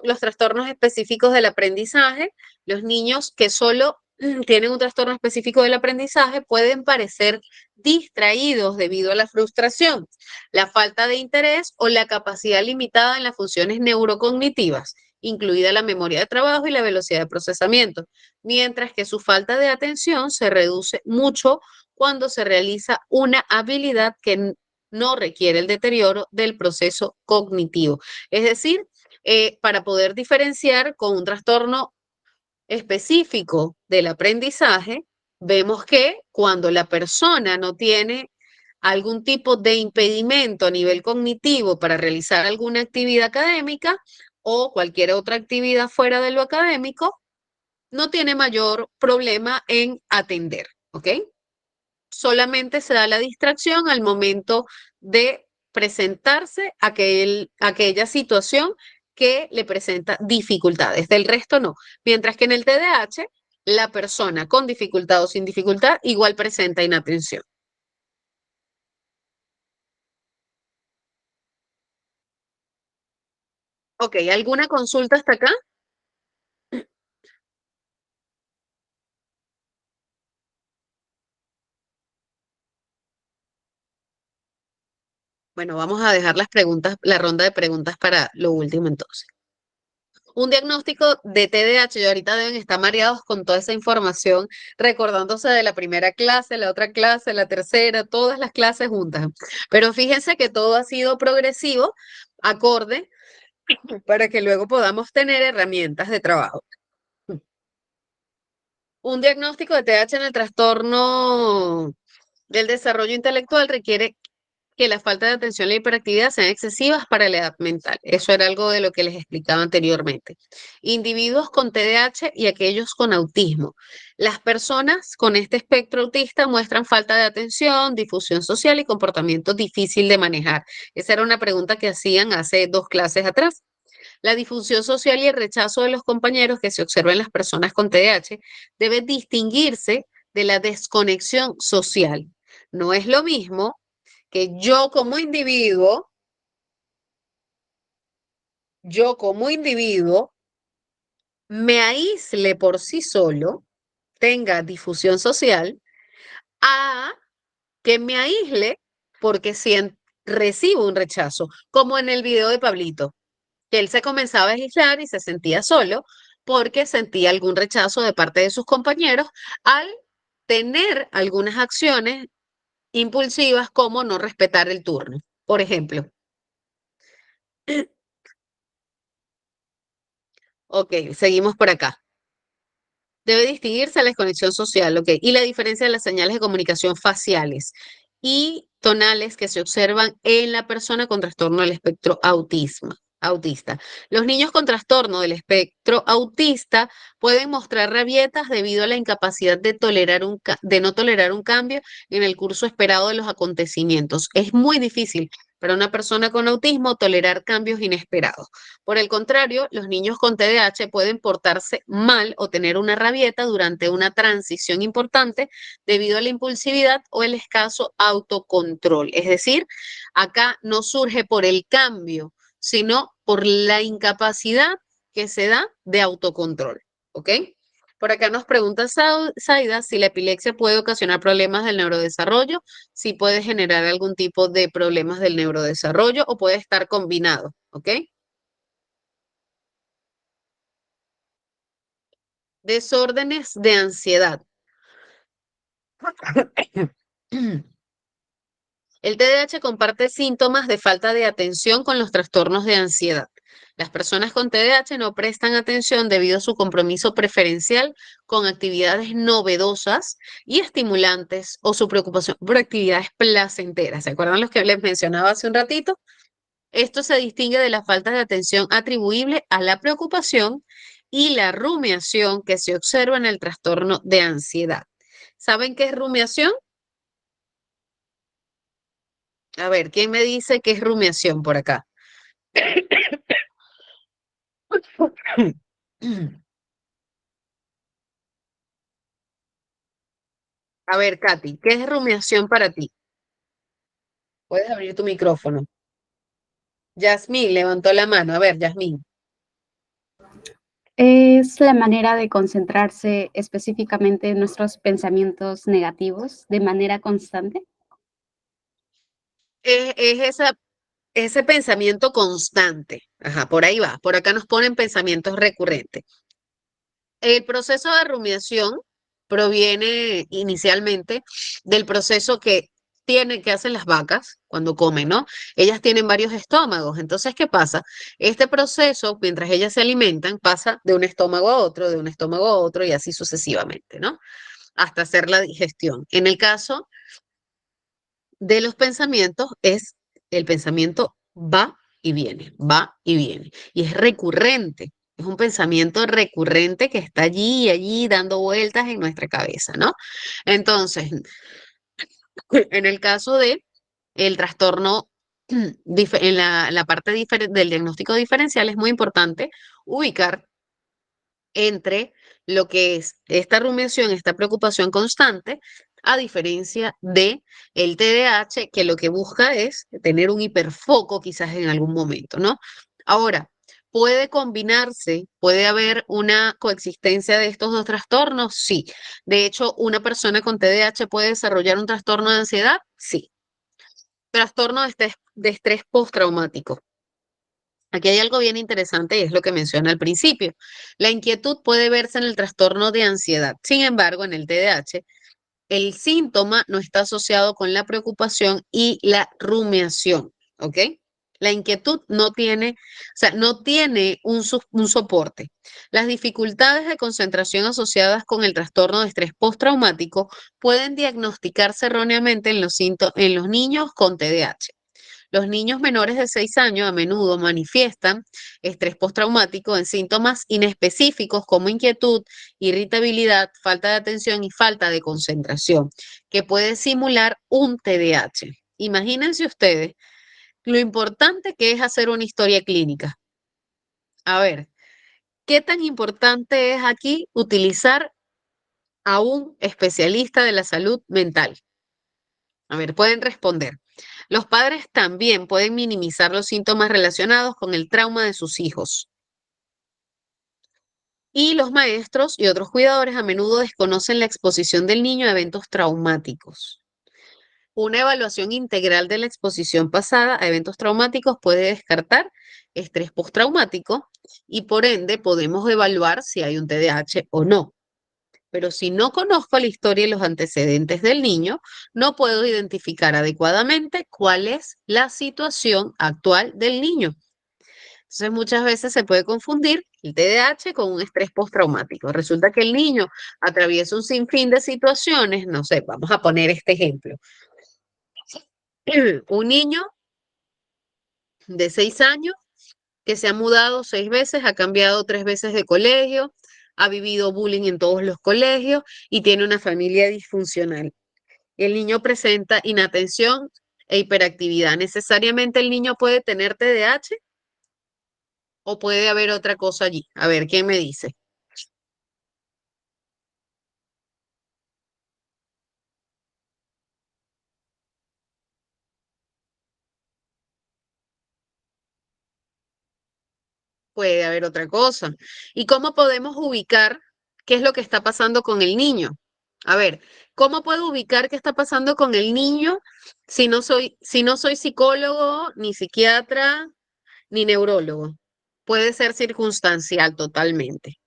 Los trastornos específicos del aprendizaje, los niños que solo tienen un trastorno específico del aprendizaje pueden parecer distraídos debido a la frustración, la falta de interés o la capacidad limitada en las funciones neurocognitivas. incluida la memoria de trabajo y la velocidad de procesamiento, mientras que su falta de atención se reduce mucho cuando se realiza una habilidad que no requiere el deterioro del proceso cognitivo. Es decir, para poder diferenciar con un trastorno específico del aprendizaje, vemos que cuando la persona no tiene algún tipo de impedimento a nivel cognitivo para realizar alguna actividad académica o cualquier otra actividad fuera de lo académico, no tiene mayor problema en atender, ¿ok? Solamente se da la distracción al momento de presentarse aquella situación que le presenta dificultades. Del resto no. Mientras que en el TDAH, la persona con dificultad o sin dificultad igual presenta inatención. Ok, ¿alguna consulta hasta acá? Bueno, vamos a dejar las preguntas, la ronda de preguntas para lo último entonces. Un diagnóstico de TDAH, y ahorita deben estar mareados con toda esa información, recordándose de la primera clase, la otra clase, la tercera, todas las clases juntas. Pero fíjense que todo ha sido progresivo, acorde, para que luego podamos tener herramientas de trabajo. Un diagnóstico de TDAH en el trastorno del desarrollo intelectual requiere que la falta de atención y la hiperactividad sean excesivas para la edad mental. Eso era algo de lo que les explicaba anteriormente. Individuos con TDAH y aquellos con autismo. Las personas con este espectro autista muestran falta de atención, difusión social y comportamiento difícil de manejar. Esa era una pregunta que hacían hace 2 clases atrás. La difusión social y el rechazo de los compañeros que se observa en las personas con TDAH debe distinguirse de la desconexión social. No es lo mismo que yo como individuo me aísle por sí solo, tenga difusión social, a que me aísle porque recibo un rechazo, como en el video de Pablito, que él se comenzaba a aislar y se sentía solo porque sentía algún rechazo de parte de sus compañeros al tener algunas acciones impulsivas como no respetar el turno, por ejemplo. Ok, seguimos por acá. Debe distinguirse la desconexión social, ok, y la diferencia de las señales de comunicación faciales y tonales que se observan en la persona con trastorno del espectro autista. Los niños con trastorno del espectro autista pueden mostrar rabietas debido a la incapacidad de no tolerar un cambio en el curso esperado de los acontecimientos. Es muy difícil para una persona con autismo tolerar cambios inesperados. Por el contrario, los niños con TDAH pueden portarse mal o tener una rabieta durante una transición importante debido a la impulsividad o el escaso autocontrol. Es decir, acá no surge por el cambio, sino por la incapacidad que se da de autocontrol. ¿Ok? Por acá nos pregunta Zaida si la epilepsia puede ocasionar problemas del neurodesarrollo, si puede generar algún tipo de problemas del neurodesarrollo o puede estar combinado. ¿Ok? Desórdenes de ansiedad. El TDAH comparte síntomas de falta de atención con los trastornos de ansiedad. Las personas con TDAH no prestan atención debido a su compromiso preferencial con actividades novedosas y estimulantes o su preocupación por actividades placenteras. ¿Se acuerdan los que les mencionaba hace un ratito? Esto se distingue de la falta de atención atribuible a la preocupación y la rumiación que se observa en el trastorno de ansiedad. ¿Saben qué es rumiación? A ver, ¿quién me dice qué es rumiación por acá? A ver, Katy, ¿qué es rumiación para ti? Puedes abrir tu micrófono. Yasmín levantó la mano. A ver, Yasmín. Es la manera de concentrarse específicamente en nuestros pensamientos negativos de manera constante. Es esa ese pensamiento constante. Ajá, por ahí va. Por acá nos ponen pensamientos recurrentes. El proceso de rumiación proviene inicialmente del proceso que hacen las vacas cuando comen, ¿no? Ellas tienen varios estómagos. Entonces, ¿qué pasa? Este proceso, mientras ellas se alimentan, pasa de un estómago a otro, de un estómago a otro y así sucesivamente, ¿no? Hasta hacer la digestión. En el caso de los pensamientos, el pensamiento va y viene. Y es recurrente. Es un pensamiento recurrente que está allí y allí dando vueltas en nuestra cabeza, ¿no? Entonces, en el caso de el trastorno, en la parte del diagnóstico diferencial, es muy importante ubicar entre lo que es esta rumiación, esta preocupación constante, a diferencia de el TDAH, que lo que busca es tener un hiperfoco quizás en algún momento, ¿no? Ahora, ¿puede combinarse? ¿Puede haber una coexistencia de estos dos trastornos? Sí. De hecho, ¿una persona con TDAH puede desarrollar un trastorno de ansiedad? Sí. Trastorno de estrés postraumático. Aquí hay algo bien interesante y es lo que menciona al principio. La inquietud puede verse en el trastorno de ansiedad. Sin embargo, en el TDAH, el síntoma no está asociado con la preocupación y la rumiación, ¿ok? La inquietud no tiene, o sea, no tiene un soporte. Las dificultades de concentración asociadas con el trastorno de estrés postraumático pueden diagnosticarse erróneamente en los niños con TDAH. Los niños menores de 6 años a menudo manifiestan estrés postraumático en síntomas inespecíficos como inquietud, irritabilidad, falta de atención y falta de concentración, que puede simular un TDAH. Imagínense ustedes lo importante que es hacer una historia clínica. A ver, ¿qué tan importante es aquí utilizar a un especialista de la salud mental? A ver, pueden responder. Los padres también pueden minimizar los síntomas relacionados con el trauma de sus hijos. Y los maestros y otros cuidadores a menudo desconocen la exposición del niño a eventos traumáticos. Una evaluación integral de la exposición pasada a eventos traumáticos puede descartar estrés postraumático y por ende podemos evaluar si hay un TDAH o no. Pero si no conozco la historia y los antecedentes del niño, no puedo identificar adecuadamente cuál es la situación actual del niño. Entonces, muchas veces se puede confundir el TDAH con un estrés postraumático. Resulta que el niño atraviesa un sinfín de situaciones, no sé, vamos a poner este ejemplo. Un niño de 6 años que se ha mudado 6 veces, ha cambiado 3 veces de colegio, ha vivido bullying en todos los colegios y tiene una familia disfuncional. El niño presenta inatención e hiperactividad. ¿Necesariamente el niño puede tener TDAH o puede haber otra cosa allí? A ver, ¿quién me dice? Puede haber otra cosa. ¿Y cómo podemos ubicar qué es lo que está pasando con el niño? A ver, ¿cómo puedo ubicar qué está pasando con el niño si no soy psicólogo, ni psiquiatra, ni neurólogo? Puede ser circunstancial totalmente.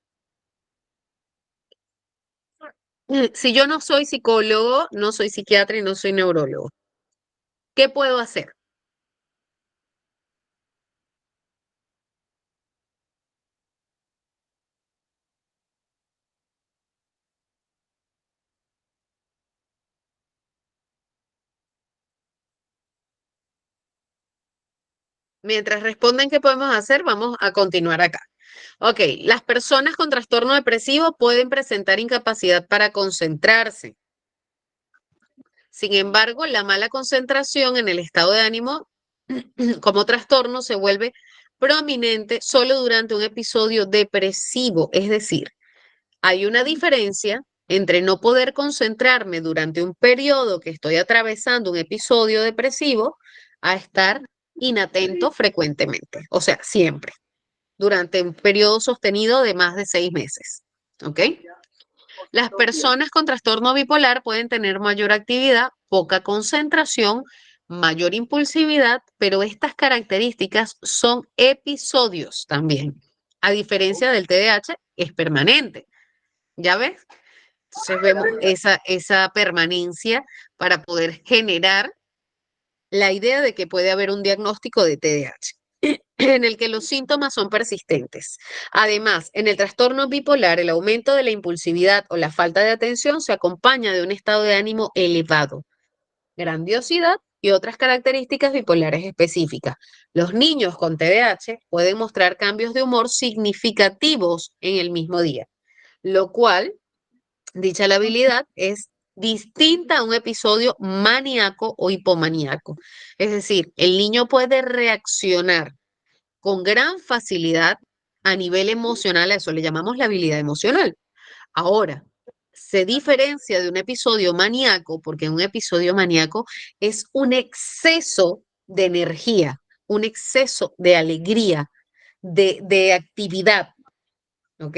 Si yo no soy psicólogo, no soy psiquiatra y no soy neurólogo, ¿qué puedo hacer? Mientras responden qué podemos hacer, vamos a continuar acá. Ok, las personas con trastorno depresivo pueden presentar incapacidad para concentrarse. Sin embargo, la mala concentración en el estado de ánimo como trastorno se vuelve prominente solo durante un episodio depresivo. Es decir, hay una diferencia entre no poder concentrarme durante un periodo que estoy atravesando un episodio depresivo a estar inatento frecuentemente, o sea, siempre, durante un periodo sostenido de más de 6 meses. ¿Ok? Las personas con trastorno bipolar pueden tener mayor actividad, poca concentración, mayor impulsividad, pero estas características son episodios también. A diferencia del TDAH, es permanente. ¿Ya ves? Entonces vemos esa permanencia para poder generar la idea de que puede haber un diagnóstico de TDAH en el que los síntomas son persistentes. Además, en el trastorno bipolar, el aumento de la impulsividad o la falta de atención se acompaña de un estado de ánimo elevado, grandiosidad y otras características bipolares específicas. Los niños con TDAH pueden mostrar cambios de humor significativos en el mismo día, lo cual, dicha labilidad es distinta a un episodio maníaco o hipomaníaco. Es decir, el niño puede reaccionar con gran facilidad a nivel emocional, a eso le llamamos la habilidad emocional. Ahora, se diferencia de un episodio maníaco, porque un episodio maníaco es un exceso de energía, un exceso de alegría, de actividad, ¿ok?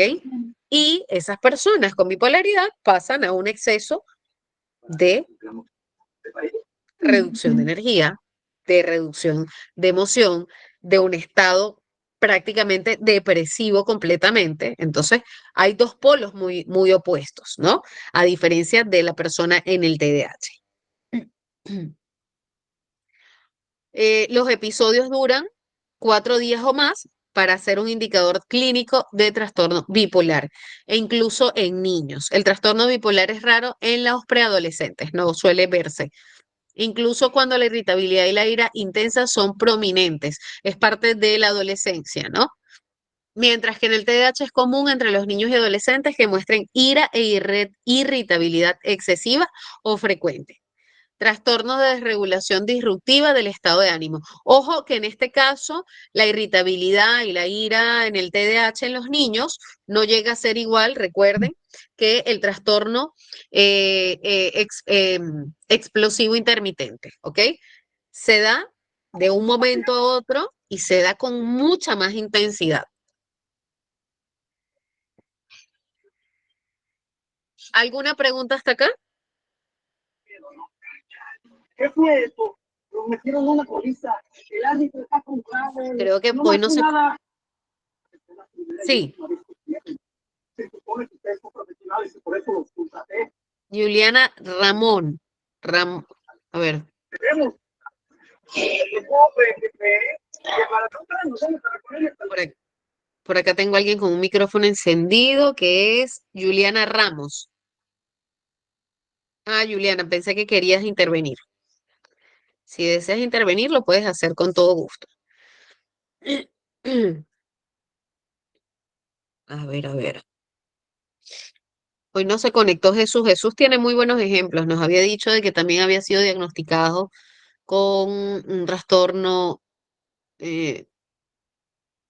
Y esas personas con bipolaridad pasan a un exceso de reducción de energía, de reducción de emoción, de un estado prácticamente depresivo completamente. Entonces, hay dos polos muy, muy opuestos, ¿no? A diferencia de la persona en el TDAH. Los episodios duran 4 días o más para ser un indicador clínico de trastorno bipolar e incluso en niños. El trastorno bipolar es raro en los preadolescentes, no suele verse. Incluso cuando la irritabilidad y la ira intensa son prominentes, es parte de la adolescencia, ¿no? Mientras que en el TDAH es común entre los niños y adolescentes que muestren ira e irritabilidad excesiva o frecuente. Trastorno de desregulación disruptiva del estado de ánimo. Ojo que en este caso la irritabilidad y la ira en el TDAH en los niños no llega a ser igual, recuerden, que el trastorno explosivo intermitente, ¿ok? Se da de un momento a otro y se da con mucha más intensidad. ¿Alguna pregunta hasta acá? ¿Qué fue esto? Nos metieron una goliza. El árbitro está con clave. Creo que No hoy marcó no se... nada. Sí, Se supone que ustedes son profesionales y por eso los contraté. Juliana Ramón. A ver, Tenemos el pobre que para nosotros nos vamos a reponer el por acá tengo a alguien con un micrófono encendido que es Juliana Ramos. Ah, Juliana, pensé que querías intervenir. Si deseas intervenir, lo puedes hacer con todo gusto. A ver, a ver. Hoy no se conectó Jesús. Jesús tiene muy buenos ejemplos. Nos había dicho de que también había sido diagnosticado con un trastorno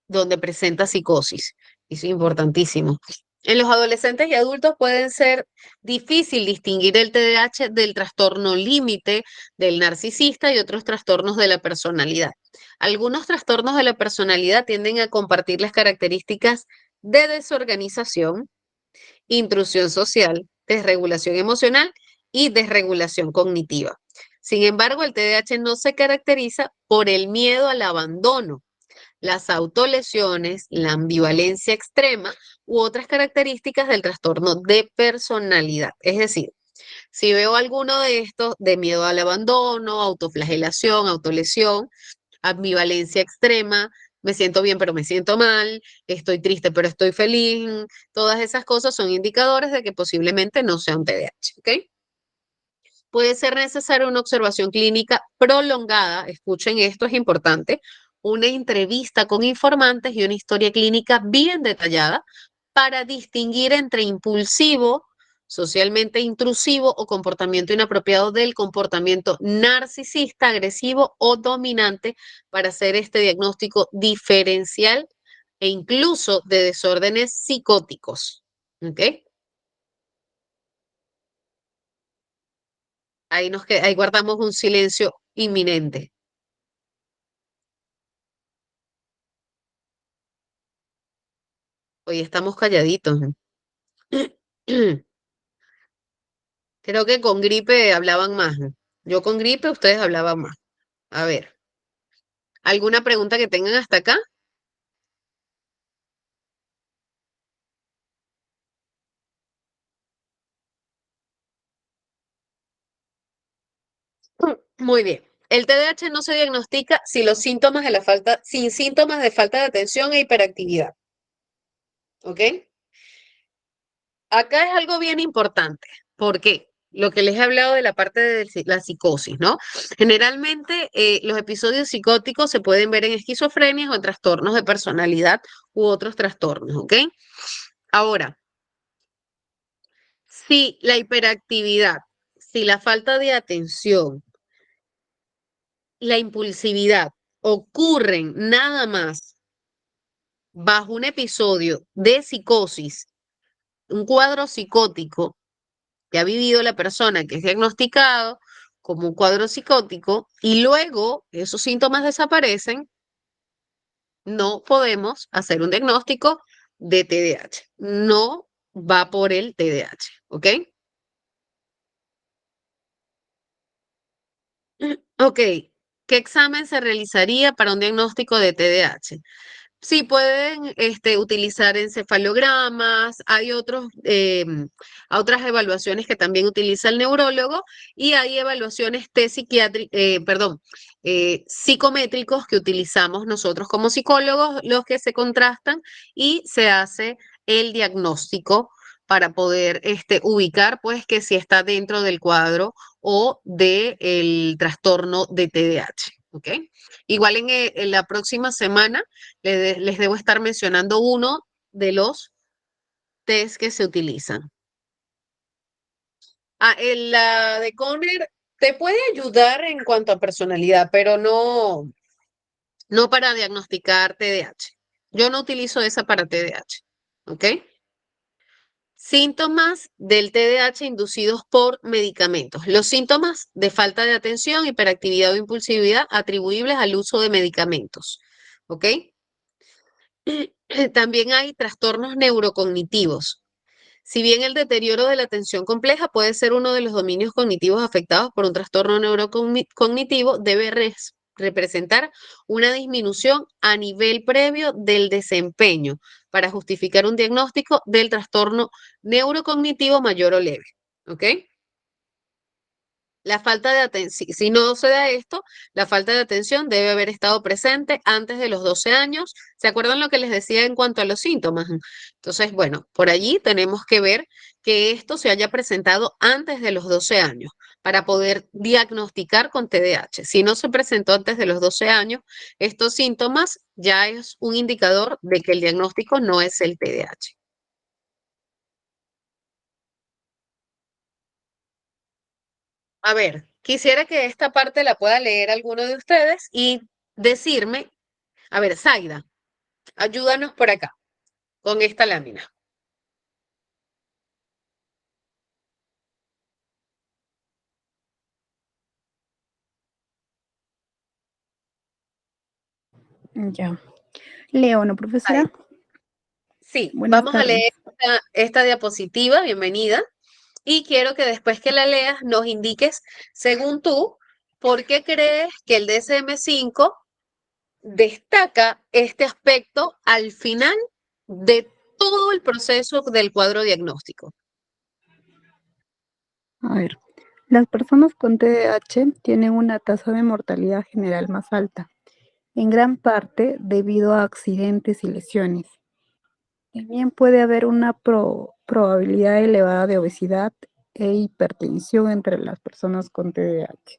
donde presenta psicosis. Eso es importantísimo. En los adolescentes y adultos pueden ser difícil distinguir el TDAH del trastorno límite, del narcisista y otros trastornos de la personalidad. Algunos trastornos de la personalidad tienden a compartir las características de desorganización, intrusión social, desregulación emocional y desregulación cognitiva. Sin embargo, el TDAH no se caracteriza por el miedo al abandono, las autolesiones, la ambivalencia extrema u otras características del trastorno de personalidad. Es decir, si veo alguno de estos, de miedo al abandono, autoflagelación, autolesión, ambivalencia extrema, me siento bien pero me siento mal, estoy triste pero estoy feliz, todas esas cosas son indicadores de que posiblemente no sea un TDAH, ¿ok? Puede ser necesaria una observación clínica prolongada, escuchen esto, es importante, una entrevista con informantes y una historia clínica bien detallada para distinguir entre impulsivo, socialmente intrusivo o comportamiento inapropiado del comportamiento narcisista, agresivo o dominante para hacer este diagnóstico diferencial e incluso de desórdenes psicóticos. ¿Ok? Ahí guardamos un silencio inminente. Hoy estamos calladitos. Creo que con gripe hablaban más. Yo con gripe, ustedes hablaban más. A ver, ¿alguna pregunta que tengan hasta acá? Muy bien. El TDAH no se diagnostica si los síntomas de sin síntomas de falta de atención e hiperactividad. ¿Ok? Acá es algo bien importante. ¿Por qué? Lo que les he hablado de la parte de la psicosis, ¿no? Generalmente los episodios psicóticos se pueden ver en esquizofrenias o en trastornos de personalidad u otros trastornos, ¿ok? Ahora, si la hiperactividad, si la falta de atención, la impulsividad ocurren nada más bajo un episodio de psicosis, un cuadro psicótico que ha vivido la persona que es diagnosticado como un cuadro psicótico y luego esos síntomas desaparecen, no podemos hacer un diagnóstico de TDAH. No va por el TDAH, ¿ok? Ok, ¿qué examen se realizaría para un diagnóstico de TDAH? Sí, pueden utilizar encefalogramas, hay otras evaluaciones que también utiliza el neurólogo y hay evaluaciones psicométricos que utilizamos nosotros como psicólogos, los que se contrastan y se hace el diagnóstico para poder ubicar pues que si está dentro del cuadro o del trastorno de TDAH, ¿ok? Igual en la próxima semana les debo estar mencionando uno de los test que se utilizan. La de Conner te puede ayudar en cuanto a personalidad, pero no para diagnosticar TDAH. Yo no utilizo esa para TDAH, ¿ok? Síntomas del TDAH inducidos por medicamentos. Los síntomas de falta de atención, hiperactividad o impulsividad atribuibles al uso de medicamentos, ¿ok? También hay trastornos neurocognitivos. Si bien el deterioro de la atención compleja puede ser uno de los dominios cognitivos afectados por un trastorno neurocognitivo, debe representar una disminución a nivel previo del desempeño para justificar un diagnóstico del trastorno neurocognitivo mayor o leve. ¿Ok? La falta de atención, si no se da esto, la falta de atención debe haber estado presente antes de los 12 años. ¿Se acuerdan lo que les decía en cuanto a los síntomas? Entonces, bueno, por allí tenemos que ver que esto se haya presentado antes de los 12 años para poder diagnosticar con TDAH. Si no se presentó antes de los 12 años, estos síntomas ya es un indicador de que el diagnóstico no es el TDAH. A ver, quisiera que esta parte la pueda leer alguno de ustedes y decirme, a ver, Zaida, ayúdanos por acá con esta lámina. Ya. Leo, ¿no, profesora? Sí, Buenas vamos a tardes. leer esta diapositiva, bienvenida, y quiero que después que la leas nos indiques, según tú, por qué crees que el DSM-5 destaca este aspecto al final de todo el proceso del cuadro diagnóstico. A ver, las personas con TDAH tienen una tasa de mortalidad general más alta, en gran parte debido a accidentes y lesiones. También puede haber una probabilidad elevada de obesidad e hipertensión entre las personas con TDAH.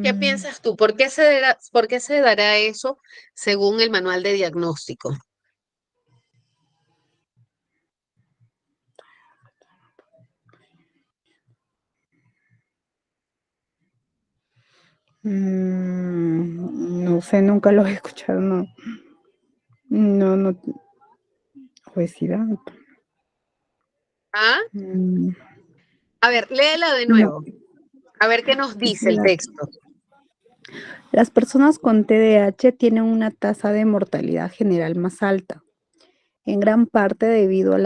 ¿Qué piensas tú? ¿Por qué se dará eso según el manual de diagnóstico? No sé, nunca lo he escuchado, no. No, obesidad. ¿Ah? Mm, A ver, léela de No, nuevo. A ver qué nos dice dice el texto. las personas con TDAH tienen una tasa de mortalidad general más alta, en gran parte debido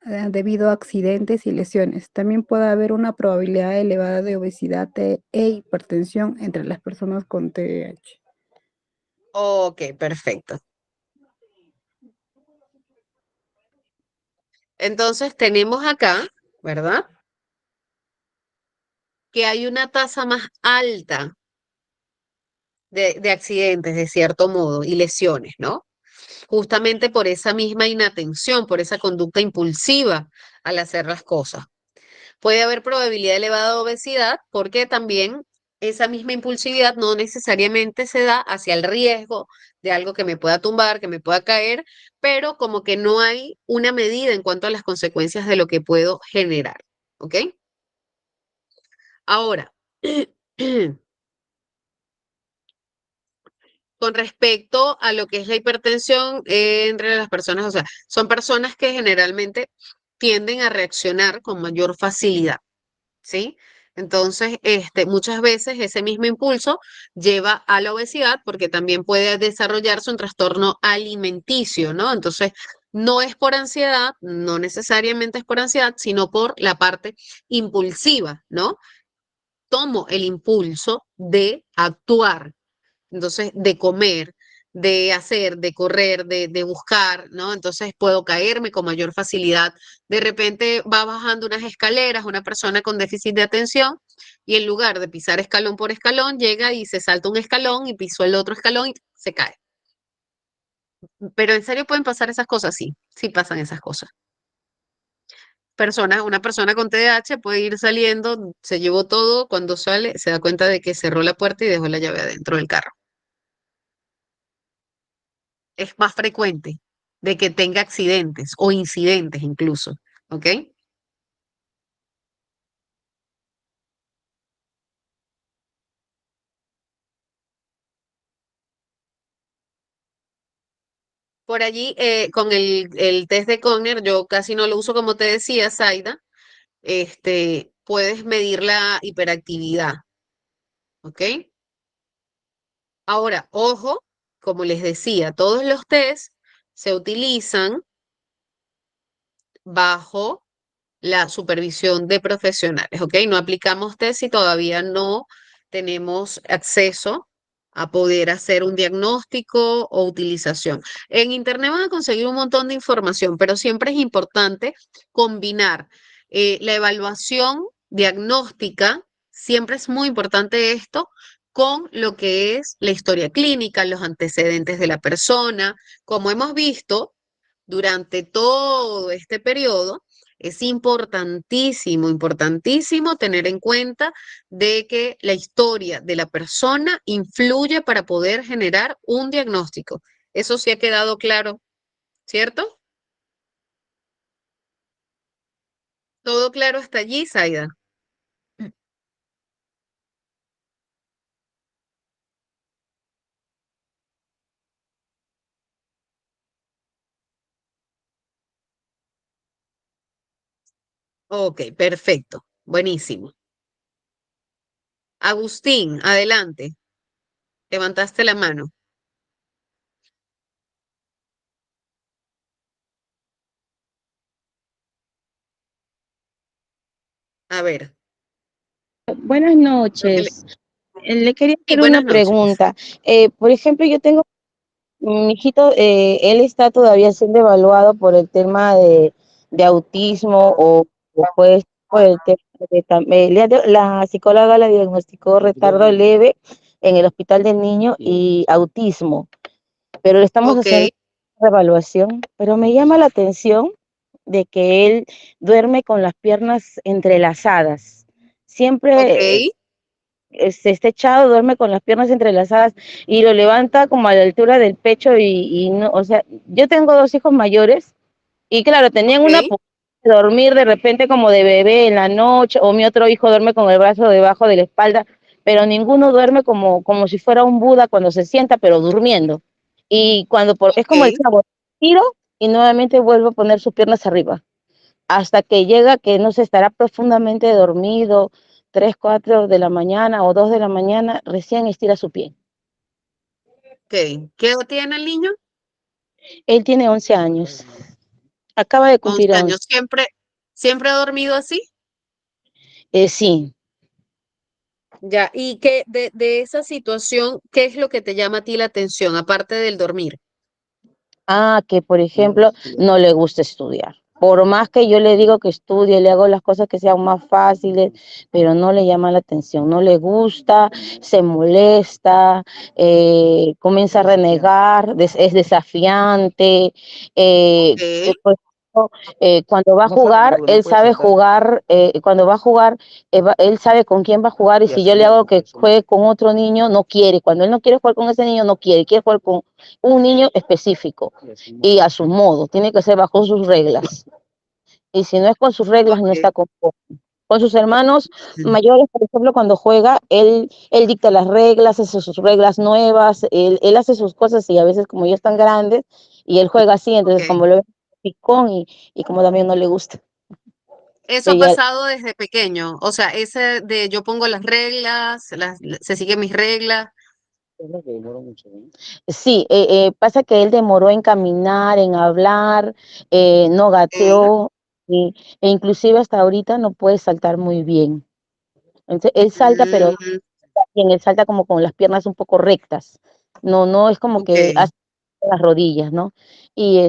debido a accidentes y lesiones. También puede haber una probabilidad elevada de obesidad e hipertensión entre las personas con TDAH. Ok, perfecto. Entonces tenemos acá, ¿verdad? Que hay una tasa más alta de accidentes, de cierto modo, y lesiones, ¿no? Justamente por esa misma inatención, por esa conducta impulsiva al hacer las cosas. Puede haber probabilidad elevada de obesidad porque también esa misma impulsividad no necesariamente se da hacia el riesgo de algo que me pueda tumbar, que me pueda caer, pero como que no hay una medida en cuanto a las consecuencias de lo que puedo generar. ¿Ok? Ahora, con respecto a lo que es la hipertensión entre las personas, o sea, son personas que generalmente tienden a reaccionar con mayor facilidad. ¿Sí? Entonces, muchas veces ese mismo impulso lleva a la obesidad porque también puede desarrollarse un trastorno alimenticio, ¿no? Entonces, no es por ansiedad, no necesariamente es por ansiedad, sino por la parte impulsiva, ¿no? Tomo el impulso de actuar, entonces de comer, de hacer, de correr, de buscar, ¿no? Entonces puedo caerme con mayor facilidad. De repente va bajando unas escaleras una persona con déficit de atención y en lugar de pisar escalón por escalón, llega y se salta un escalón y pisó el otro escalón y se cae. Pero en serio pueden pasar esas cosas, sí, sí pasan esas cosas. Una persona con TDAH puede ir saliendo, se llevó todo, cuando sale se da cuenta de que cerró la puerta y dejó la llave adentro del carro. Es más frecuente de que tenga accidentes o incidentes incluso, ¿ok? Por allí, con el test de Cogner, yo casi no lo uso como te decía, Zaida, puedes medir la hiperactividad, ¿ok? Ahora, ojo, como les decía, todos los tests se utilizan bajo la supervisión de profesionales, ¿ok? No aplicamos test si todavía no tenemos acceso a poder hacer un diagnóstico o utilización. En Internet van a conseguir un montón de información, pero siempre es importante combinar la evaluación diagnóstica, siempre es muy importante esto, con lo que es la historia clínica, los antecedentes de la persona. Como hemos visto durante todo este periodo, es importantísimo, importantísimo tener en cuenta de que la historia de la persona influye para poder generar un diagnóstico. Eso sí ha quedado claro, ¿cierto? ¿Todo claro hasta allí, Zaida? Ok, perfecto. Buenísimo. Agustín, adelante. Levantaste la mano. A ver. Buenas Lo que le- noches. Le quería Sí, hacer una buenas noches. pregunta. Por ejemplo, yo tengo mi hijito, él está todavía siendo evaluado por el tema de autismo o pues por el tema la psicóloga le diagnosticó retardo leve en el hospital del niño y autismo, pero le estamos Ok, haciendo una evaluación, pero me llama la atención de que él duerme con las piernas entrelazadas. Siempre ok, está echado, duerme con las piernas entrelazadas y lo levanta como a la altura del pecho y no, o sea, yo tengo dos hijos mayores y claro, tenían una ok, posibilidad de dormir de repente como de bebé en la noche o mi otro hijo duerme con el brazo debajo de la espalda, pero ninguno duerme como si fuera un Buda cuando se sienta, pero durmiendo. Y es como el ok. chavo, tiro y nuevamente vuelvo a poner sus piernas arriba hasta que llega que no se estará profundamente dormido, 3, 4 de la mañana o 2 de la mañana, recién estira su pie. Ok. ¿Qué edad tiene el niño? Él tiene 11 años. acaba de 11 cumplir años. 11. ¿Siempre ha dormido así? Sí. Ya, y que de esa situación, ¿qué es lo que te llama a ti la atención, aparte del dormir? Que por ejemplo no le gusta estudiar. Por más que yo le digo que estudie, le hago las cosas que sean más fáciles, pero no le llama la atención, no le gusta, se molesta, comienza a renegar, es desafiante. Ok, Por ejemplo, cuando va a jugar, él sabe jugar, cuando va a jugar, él sabe con quién va a jugar y si yo le hago que juegue con otro niño, no quiere. Cuando él no quiere jugar con ese niño, no quiere, quiere jugar con un niño específico y a su modo, tiene que ser bajo sus reglas. Y si no es con sus reglas, no está ok. conforme. Con sus hermanos Mm, mayores, por ejemplo, cuando juega, él dicta las reglas, hace sus reglas nuevas, él hace sus cosas y a veces como ya están grandes y él juega así, entonces ok. como lo ve picón y como también no le gusta. Eso ha Ella, pasado desde pequeño, o sea, ese de yo pongo las reglas, se siguen mis reglas. sí, pasa que él demoró en caminar, en hablar, no Ok. gateó, e inclusive hasta ahorita no puede saltar muy bien. Entonces, él salta, pero Mm, bien, él salta como con las piernas un poco rectas. No es como que ok. hace las rodillas, ¿no? Y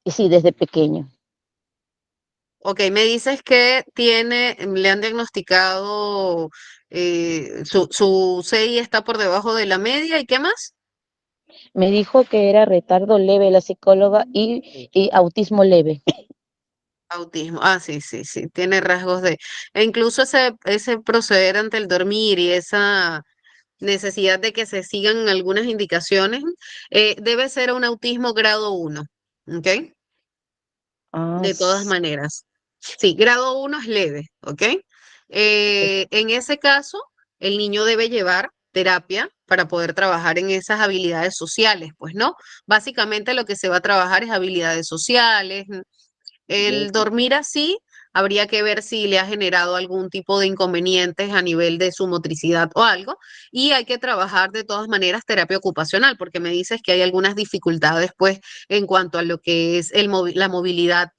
y sí, desde pequeño. Ok, me dices que le han diagnosticado su CI está por debajo de la media, ¿y qué más? Me dijo que era retardo leve la psicóloga y autismo leve. Autismo. Ah, sí, sí, sí, tiene rasgos de. E incluso ese proceder ante el dormir y esa necesidad de que se sigan algunas indicaciones, debe ser un autismo grado 1, ¿ok? Ah, De todas maneras. Sí, grado 1 es leve, ¿ok? En ese caso, el niño debe llevar terapia para poder trabajar en esas habilidades sociales, pues, ¿no? Básicamente lo que se va a trabajar es habilidades sociales. El dormir así, habría que ver si le ha generado algún tipo de inconvenientes a nivel de su motricidad o algo, y hay que trabajar de todas maneras terapia ocupacional, porque me dices que hay algunas dificultades, pues, en cuanto a lo que es la movilidad,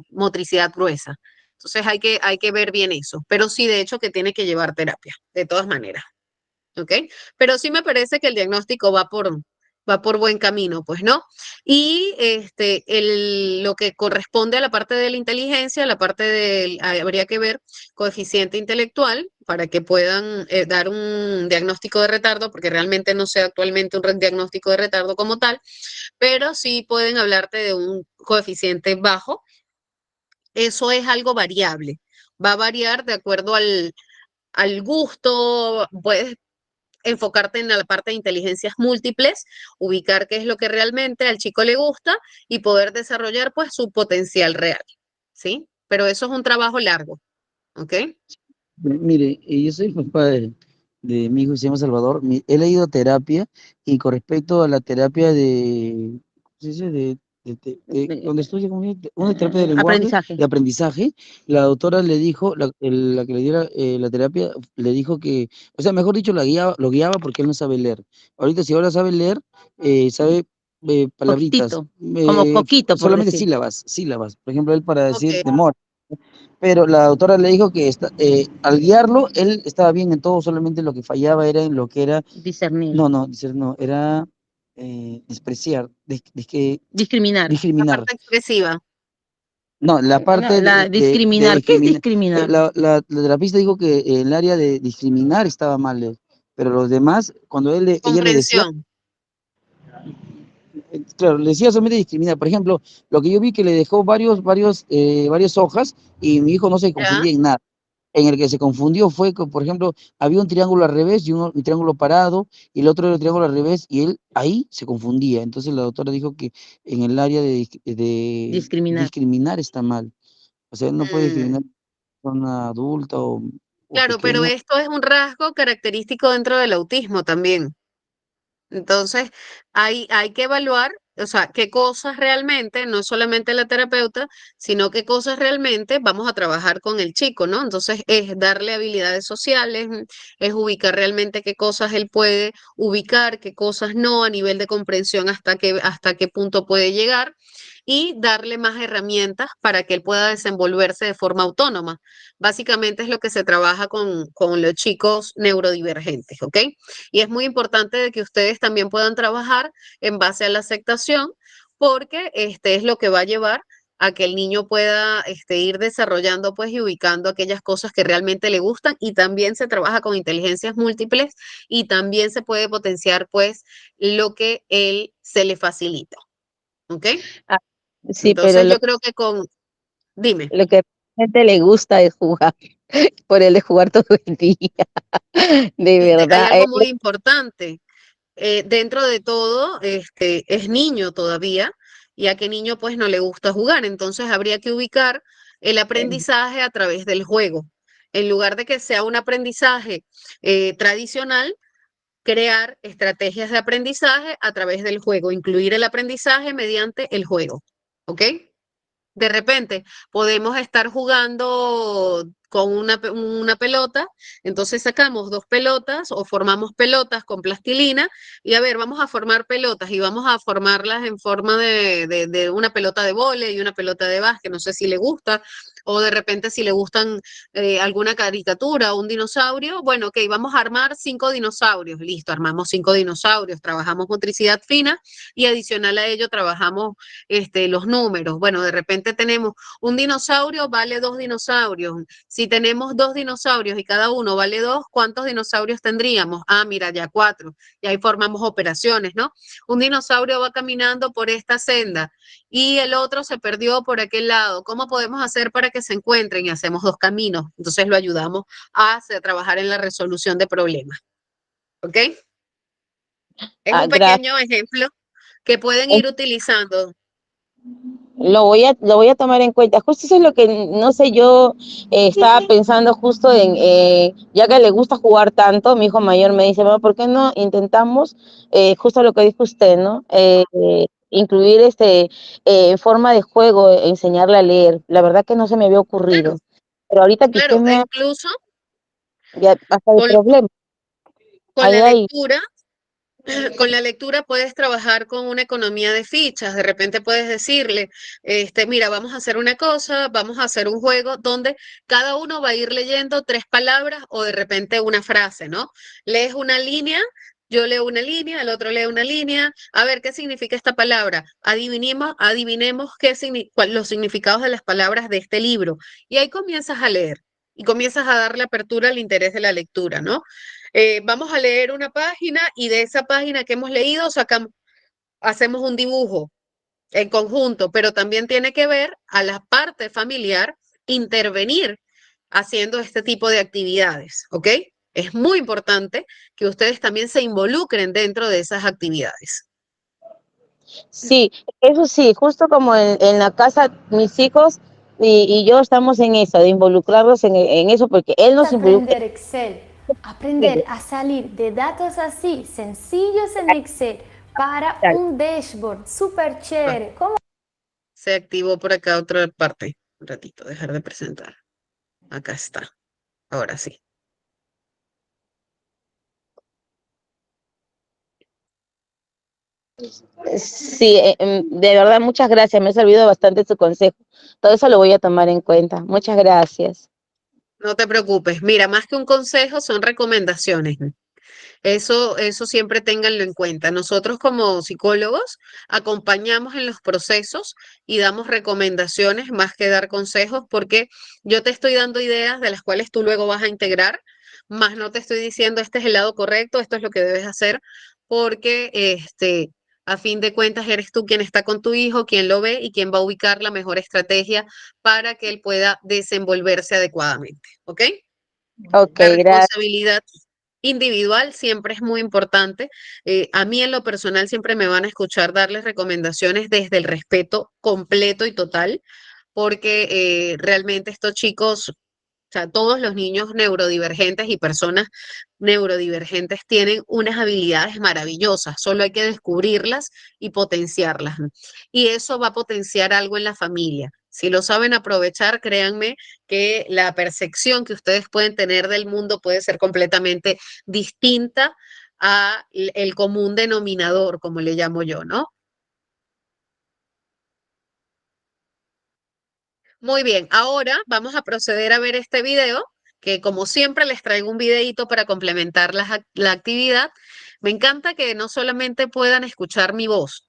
motricidad gruesa. Entonces hay que ver bien eso, pero sí, de hecho, que tiene que llevar terapia, de todas maneras. ¿Ok? Pero sí me parece que el diagnóstico va por buen camino, pues, ¿no? Y lo que corresponde a la parte de la inteligencia, la parte habría que ver coeficiente intelectual para que puedan dar un diagnóstico de retardo, porque realmente no sé actualmente un diagnóstico de retardo como tal, pero sí pueden hablarte de un coeficiente bajo. Eso es algo variable. Va a variar de acuerdo al gusto, puedes enfocarte en la parte de inteligencias múltiples, ubicar qué es lo que realmente al chico le gusta y poder desarrollar pues su potencial real, ¿sí? Pero eso es un trabajo largo, ¿ok? Mire, yo soy el papá de mi hijo, se llama Salvador. Él ha ido a terapia y con respecto a la terapia ¿cómo se dice? Donde estudia una terapia de lenguaje, aprendizaje. de aprendizaje, la doctora le dijo, la que le diera la terapia, le dijo que, o sea, mejor dicho, lo guiaba porque él no sabe leer. Ahorita, si ahora sabe leer, sabe palabritas, Poquitito, como coquito, por solamente decir. sílabas. Por ejemplo, él para Ok, decir demora. Pero la doctora le dijo que al guiarlo, él estaba bien en todo, solamente lo que fallaba era en lo que era, Discernir, no, decir no, era despreciar, discriminar. la discriminar. parte expresiva. No, la No, parte la de discriminar. ¿Qué es discriminar. discriminar? La terapista dijo que el área de discriminar estaba mal, pero los demás, cuando ella le decía, Comprensión. claro, le decía solamente discriminar. Por ejemplo, lo que yo vi que le dejó varias hojas y mi hijo no se ¿Ya? confundía en nada. En el que se confundió fue que, por ejemplo, había un triángulo al revés y un triángulo parado, y el otro era el triángulo al revés, y él ahí se confundía. Entonces la doctora dijo que en el área de Discriminar. discriminar está mal. O sea, él no puede Mm, discriminar a una adulta o claro, pero pequeña. esto es un rasgo característico dentro del autismo también. Entonces, hay que evaluar, o sea, qué cosas realmente, no solamente la terapeuta, sino qué cosas realmente vamos a trabajar con el chico, ¿no? Entonces, es darle habilidades sociales, es ubicar realmente qué cosas él puede ubicar, qué cosas no, a nivel de comprensión hasta qué punto puede llegar. y darle más herramientas para que él pueda desenvolverse de forma autónoma. Básicamente es lo que se trabaja con los chicos neurodivergentes, ¿ok? Y es muy importante de que ustedes también puedan trabajar en base a la aceptación, porque es lo que va a llevar a que el niño pueda ir desarrollando pues y ubicando aquellas cosas que realmente le gustan, y también se trabaja con inteligencias múltiples y también se puede potenciar pues lo que él se le facilita, ¿ok? Ah, sí, pero Entonces yo creo que dime, lo que a la gente le gusta es jugar, por el de jugar todo el día, de hay verdad. algo muy importante. Dentro de todo, es niño todavía, y a qué niño pues no le gusta jugar. Entonces habría que ubicar el aprendizaje a través del juego. En lugar de que sea un aprendizaje tradicional, crear estrategias de aprendizaje a través del juego, incluir el aprendizaje mediante el juego. ¿Ok? De repente podemos estar jugando con una pelota, entonces sacamos dos pelotas o formamos pelotas con plastilina y a ver, vamos a formar pelotas y vamos a formarlas en forma de una pelota de vóley y una pelota de básquet, no sé si le gusta, o de repente si le gustan alguna caricatura o un dinosaurio, bueno, ok, vamos a armar 5 dinosaurios, listo, armamos 5 dinosaurios, trabajamos motricidad fina y adicional a ello trabajamos los números. Bueno, de repente tenemos un dinosaurio, vale 2 dinosaurios. Si tenemos 2 dinosaurios y cada uno vale 2, ¿cuántos dinosaurios tendríamos? Ah, mira, ya 4. Y ahí formamos operaciones, ¿no? Un dinosaurio va caminando por esta senda y el otro se perdió por aquel lado. ¿Cómo podemos hacer para que se encuentren? Y hacemos 2 caminos. Entonces lo ayudamos a trabajar en la resolución de problemas. ¿Ok? Es un Gracias. pequeño ejemplo que pueden ir utilizando. Lo voy a tomar en cuenta. Justo eso es lo que, no sé, yo estaba pensando justo en, ya que le gusta jugar tanto, mi hijo mayor me dice, mamá, ¿por qué no intentamos, justo lo que dijo usted, ¿no? Incluir forma de juego, enseñarle a leer. La verdad que no se me había ocurrido. Claro, Pero ahorita que usted claro, e me ha, incluso ya hasta el con, problema. con Ahí la hay. lectura, con la lectura puedes trabajar con una economía de fichas. De repente puedes decirle, mira, vamos a hacer una cosa, vamos a hacer un juego donde cada uno va a ir leyendo 3 palabras o de repente una frase, ¿no? Lees una línea, yo leo una línea, el otro lee una línea. A ver, ¿qué significa esta palabra? Adivinemos los significados de las palabras de este libro. Y ahí comienzas a leer y comienzas a darle apertura al interés de la lectura, ¿no? Vamos a leer una página y de esa página que hemos leído hacemos un dibujo en conjunto, pero también tiene que ver a la parte familiar intervenir haciendo este tipo de actividades, ¿ok? Es muy importante que ustedes también se involucren dentro de esas actividades. Sí, eso sí, justo como en la casa, mis hijos y yo estamos en eso, de involucrarlos en eso, porque él nos involucra. Aprender Excel, aprender a salir de datos así sencillos en Excel para un dashboard súper chévere. ¿Cómo? Se activó por acá otra parte. Un ratito, dejar de presentar. Acá está. Ahora sí. Sí, de verdad, muchas gracias, me ha servido bastante su consejo. Todo eso lo voy a tomar en cuenta. Muchas gracias. No te preocupes. Mira, más que un consejo, son recomendaciones. Eso siempre ténganlo en cuenta. Nosotros como psicólogos acompañamos en los procesos y damos recomendaciones más que dar consejos, porque yo te estoy dando ideas de las cuales tú luego vas a integrar, más no te estoy diciendo este es el lado correcto, esto es lo que debes hacer, porque a fin de cuentas eres tú quien está con tu hijo, quien lo ve y quien va a ubicar la mejor estrategia para que él pueda desenvolverse adecuadamente. ¿Ok? Ok, La gracias. responsabilidad individual siempre es muy importante. A mí en lo personal siempre me van a escuchar darles recomendaciones desde el respeto completo y total, porque realmente estos chicos, o sea, todos los niños neurodivergentes y personas neurodivergentes tienen unas habilidades maravillosas, solo hay que descubrirlas y potenciarlas. Y eso va a potenciar algo en la familia. Si lo saben aprovechar, créanme que la percepción que ustedes pueden tener del mundo puede ser completamente distinta a el común denominador, como le llamo yo, ¿no? Muy bien, ahora vamos a proceder a ver este video, que como siempre les traigo un videíto para complementar la actividad. Me encanta que no solamente puedan escuchar mi voz,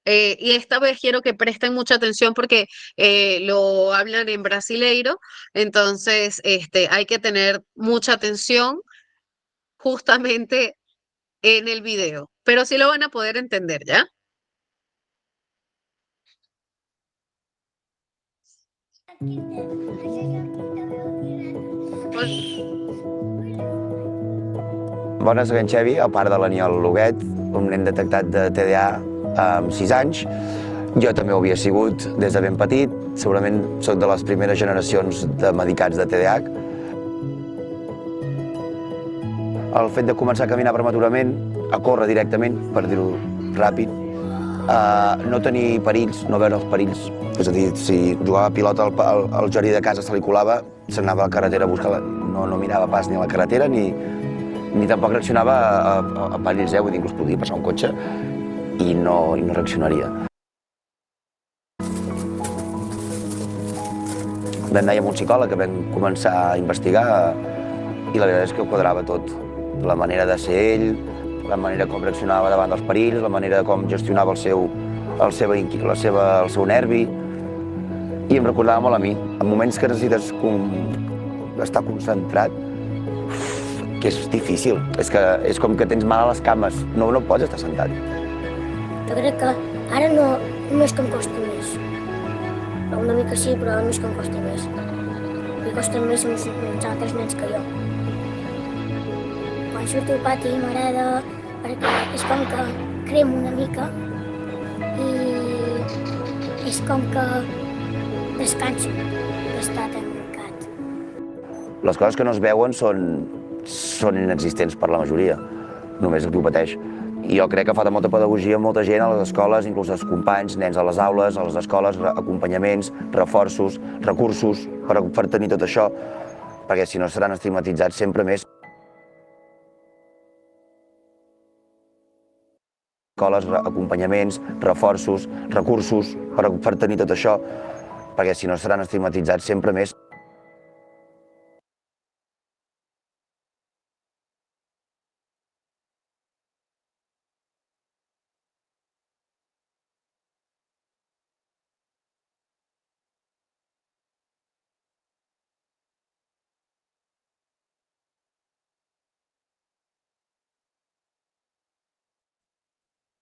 y esta vez quiero que presten mucha atención porque lo hablan en brasileiro, entonces hay que tener mucha atención justamente en el video, pero sí lo van a poder entender, ¿ya? Bones, soc en Xevi, el pare de l'Aniol Loguet, un nen detectat de TDA amb 6 anys. Jo també ho havia sigut des de ben petit, segurament soc de les primeres generacions de medicats de TDAH. El fet de començar a caminar prematurament, a córrer directament, per dir-ho ràpid, no tenir perills, no veure els perills. És a dir, si jugava a pilota al jardí de casa se li colava, se n'anava a la carretera a buscar-la. No mirava pas ni a la carretera ni tampoc reaccionava a perills, vull dir, inclús podia passar un cotxe i no reaccionaria. Vam anar amb un psicòleg que vam començar a investigar i la veritat és que ho quadrava tot. La manera de ser ell, la manera com reaccionava davant dels perills, la manera com gestionava el seu nervi, i em recordava molt a mi. En moments que necessites estar concentrat, que és difícil. És com que tens mal a les cames, no pots estar sentat. Jo crec que ara no és que em costi més. Una mica sí, però no és que em costi més. Li costen més uns altres nens que jo. Quan surto al pati m'agrada perquè és com que cremo una mica i és com que descanso d'estar tancat. Les coses que no es veuen són inexistents per la majoria, només el que ho pateix. I jo crec que falta molta pedagogia a molta gent, a les escoles, inclús als companys, nens a les aules, a les escoles, acompanyaments, reforços, recursos per tenir tot això, perquè si no seran estigmatitzats sempre més. Escoles, acompanyaments, reforços, recursos per tenir tot això, perquè si no seran estigmatitzats sempre més.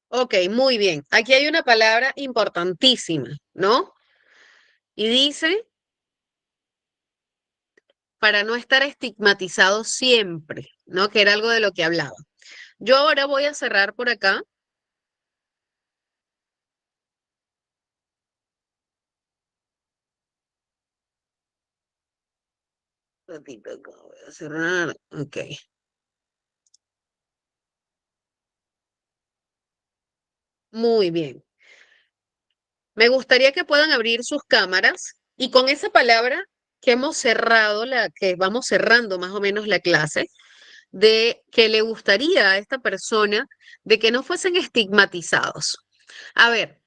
Ok, muy bien. Aquí hay una palabra importantísima, ¿no? Y dice, para no estar estigmatizado siempre, ¿no? Que era algo de lo que hablaba. Yo ahora voy a cerrar por acá. Ratito acá, voy a cerrar. Ok. Muy bien. Me gustaría que puedan abrir sus cámaras y con esa palabra que hemos cerrado, que vamos cerrando más o menos la clase, de que le gustaría a esta persona de que no fuesen estigmatizados. A ver,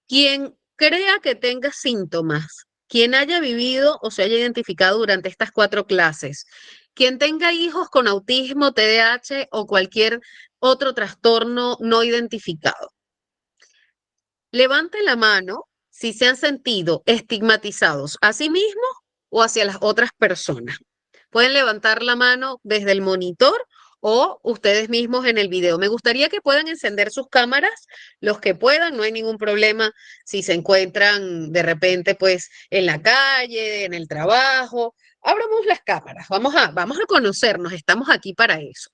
quien crea que tenga síntomas, quien haya vivido o se haya identificado durante estas 4 clases, quien tenga hijos con autismo, TDAH o cualquier otro trastorno no identificado, levante la mano si se han sentido estigmatizados a sí mismos o hacia las otras personas. Pueden levantar la mano desde el monitor o ustedes mismos en el video. Me gustaría que puedan encender sus cámaras, los que puedan, no hay ningún problema si se encuentran de repente pues en la calle, en el trabajo. Abramos las cámaras, vamos a conocernos, estamos aquí para eso.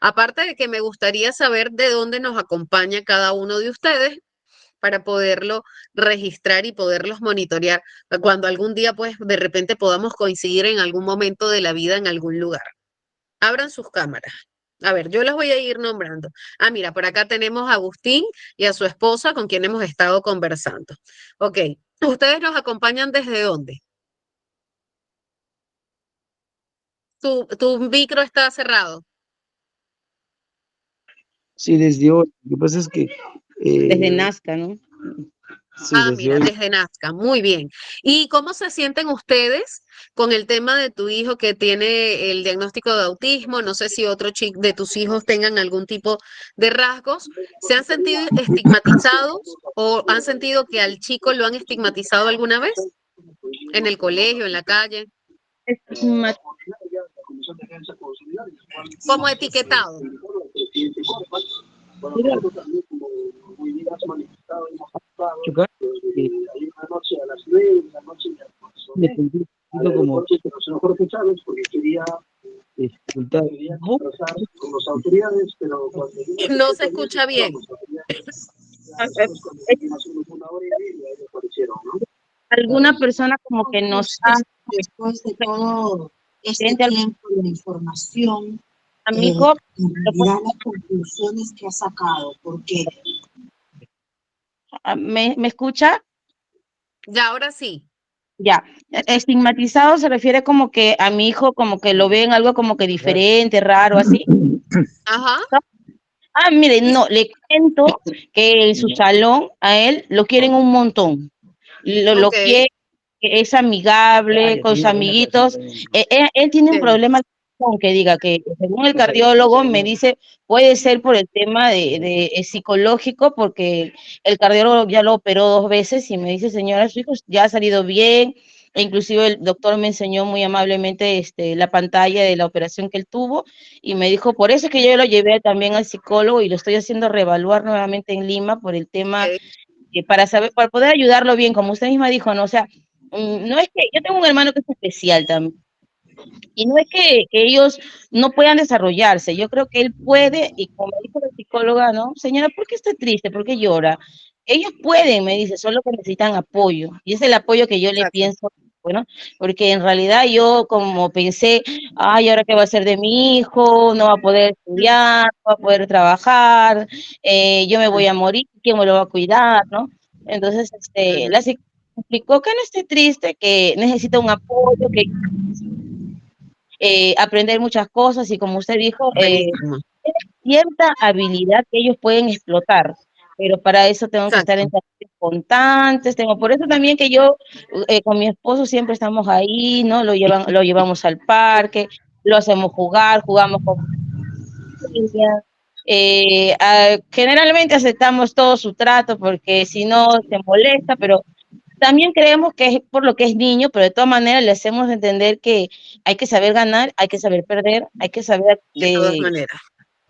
Aparte de que me gustaría saber de dónde nos acompaña cada uno de ustedes para poderlo registrar y poderlos monitorear cuando algún día, pues, de repente podamos coincidir en algún momento de la vida en algún lugar. Abran sus cámaras. A ver, yo las voy a ir nombrando. Ah, mira, por acá tenemos a Agustín y a su esposa con quien hemos estado conversando. Ok, ¿ustedes nos acompañan desde dónde? Tu micro está cerrado. Sí, desde hoy. Lo que pasa es que Desde Nazca, ¿no? Sí, Ah, desde mira, hoy. desde Nazca, muy bien. ¿Y cómo se sienten ustedes con el tema de tu hijo que tiene el diagnóstico de autismo? No sé si otro chico de tus hijos tengan algún tipo de rasgos. ¿Se han sentido estigmatizados o han sentido que al chico lo han estigmatizado alguna vez en el colegio, en la calle, Estigma- como etiquetado? Chocar, me sentí un poquito como dificultad. No se escucha bien. Alguna persona como que nos ha Después de todo este frente al tiempo de información, amigo, en realidad las conclusiones que ha sacado, porque ¿me escucha? Ya, ahora sí. Ya, estigmatizado se refiere como que a mi hijo como que lo ven algo como que diferente, raro, así. Ajá. Ah, mire, no, le cuento que en su salón a él lo quieren un montón. Lo Ok. quiere, es amigable con sus amiguitos. Él tiene un Sí. problema que diga que según el cardiólogo me dice puede ser por el tema de psicológico, porque el cardiólogo ya lo operó 2 veces y me dice, señora, su hijo ya ha salido bien. E inclusive el doctor me enseñó muy amablemente la pantalla de la operación que él tuvo y me dijo, por eso es que yo lo llevé también al psicólogo y lo estoy haciendo reevaluar nuevamente en Lima por el tema Ok. para saber, para poder ayudarlo bien, como usted misma dijo, ¿no? O sea, no es que yo tengo un hermano que es especial también, y no es que ellos no puedan desarrollarse, yo creo que él puede, y como dijo la psicóloga, ¿no? Señora, ¿por qué está triste? ¿Por qué llora? Ellos pueden, me dice, solo que necesitan apoyo, y es el apoyo que yo le Exacto. pienso, bueno, porque en realidad yo como pensé, ay, ¿ahora qué va a hacer de mi hijo? No va a poder estudiar, no va a poder trabajar, yo me voy a morir, ¿quién me lo va a cuidar, no? Entonces, la psicóloga explicó que no esté triste, que necesita un apoyo, que aprender muchas cosas y como usted dijo, Buenísimo. cierta habilidad que ellos pueden explotar, pero para eso tengo que estar en Exacto. clases constantes, por eso también que yo con mi esposo siempre estamos ahí, ¿no? Lo llevamos al parque, lo hacemos jugar, jugamos con niñas, generalmente aceptamos todo su trato porque si no se molesta, pero también creemos que es por lo que es niño, pero de todas maneras le hacemos entender que hay que saber ganar, hay que saber perder, De todas maneras.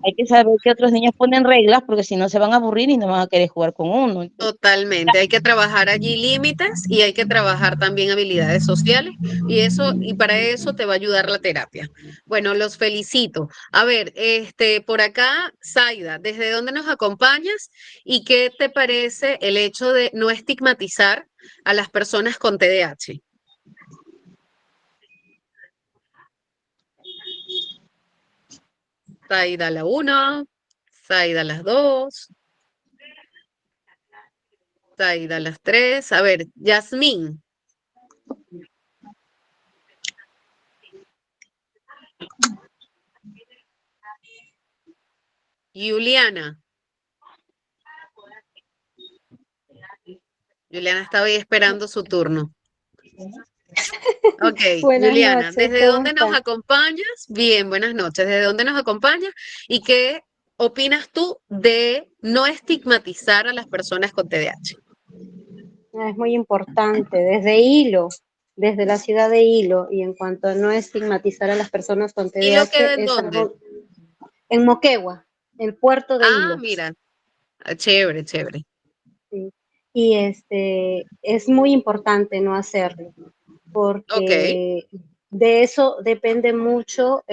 hay que saber que otros niños ponen reglas porque si no se van a aburrir y no van a querer jugar con uno. Entonces, Totalmente. Hay que trabajar allí límites y hay que trabajar también habilidades sociales y eso, y para eso te va a ayudar la terapia. Bueno, los felicito. A ver, por acá, Zaida, ¿desde dónde nos acompañas? ¿Y qué te parece el hecho de no estigmatizar a las personas con TDAH? Zaida la 1, Zaida las 2, Zaida las 3. A ver, Yasmín. Juliana. Juliana estaba ahí esperando su turno. Ok, Buenas Juliana, noches, ¿desde ¿cómo dónde nos están? acompañas? Bien, buenas noches. ¿Desde dónde nos acompañas? ¿Y qué opinas tú de no estigmatizar a las personas con TDAH? Es muy importante, desde Hilo, desde la ciudad de Hilo, y en cuanto a no estigmatizar a las personas con ¿Y lo queda TDAH, en es dónde? algo en Moquegua, el puerto de Ah, Hilo. mira, chévere, chévere. Sí. Y es muy importante no hacerlo, Ok, porque de eso depende mucho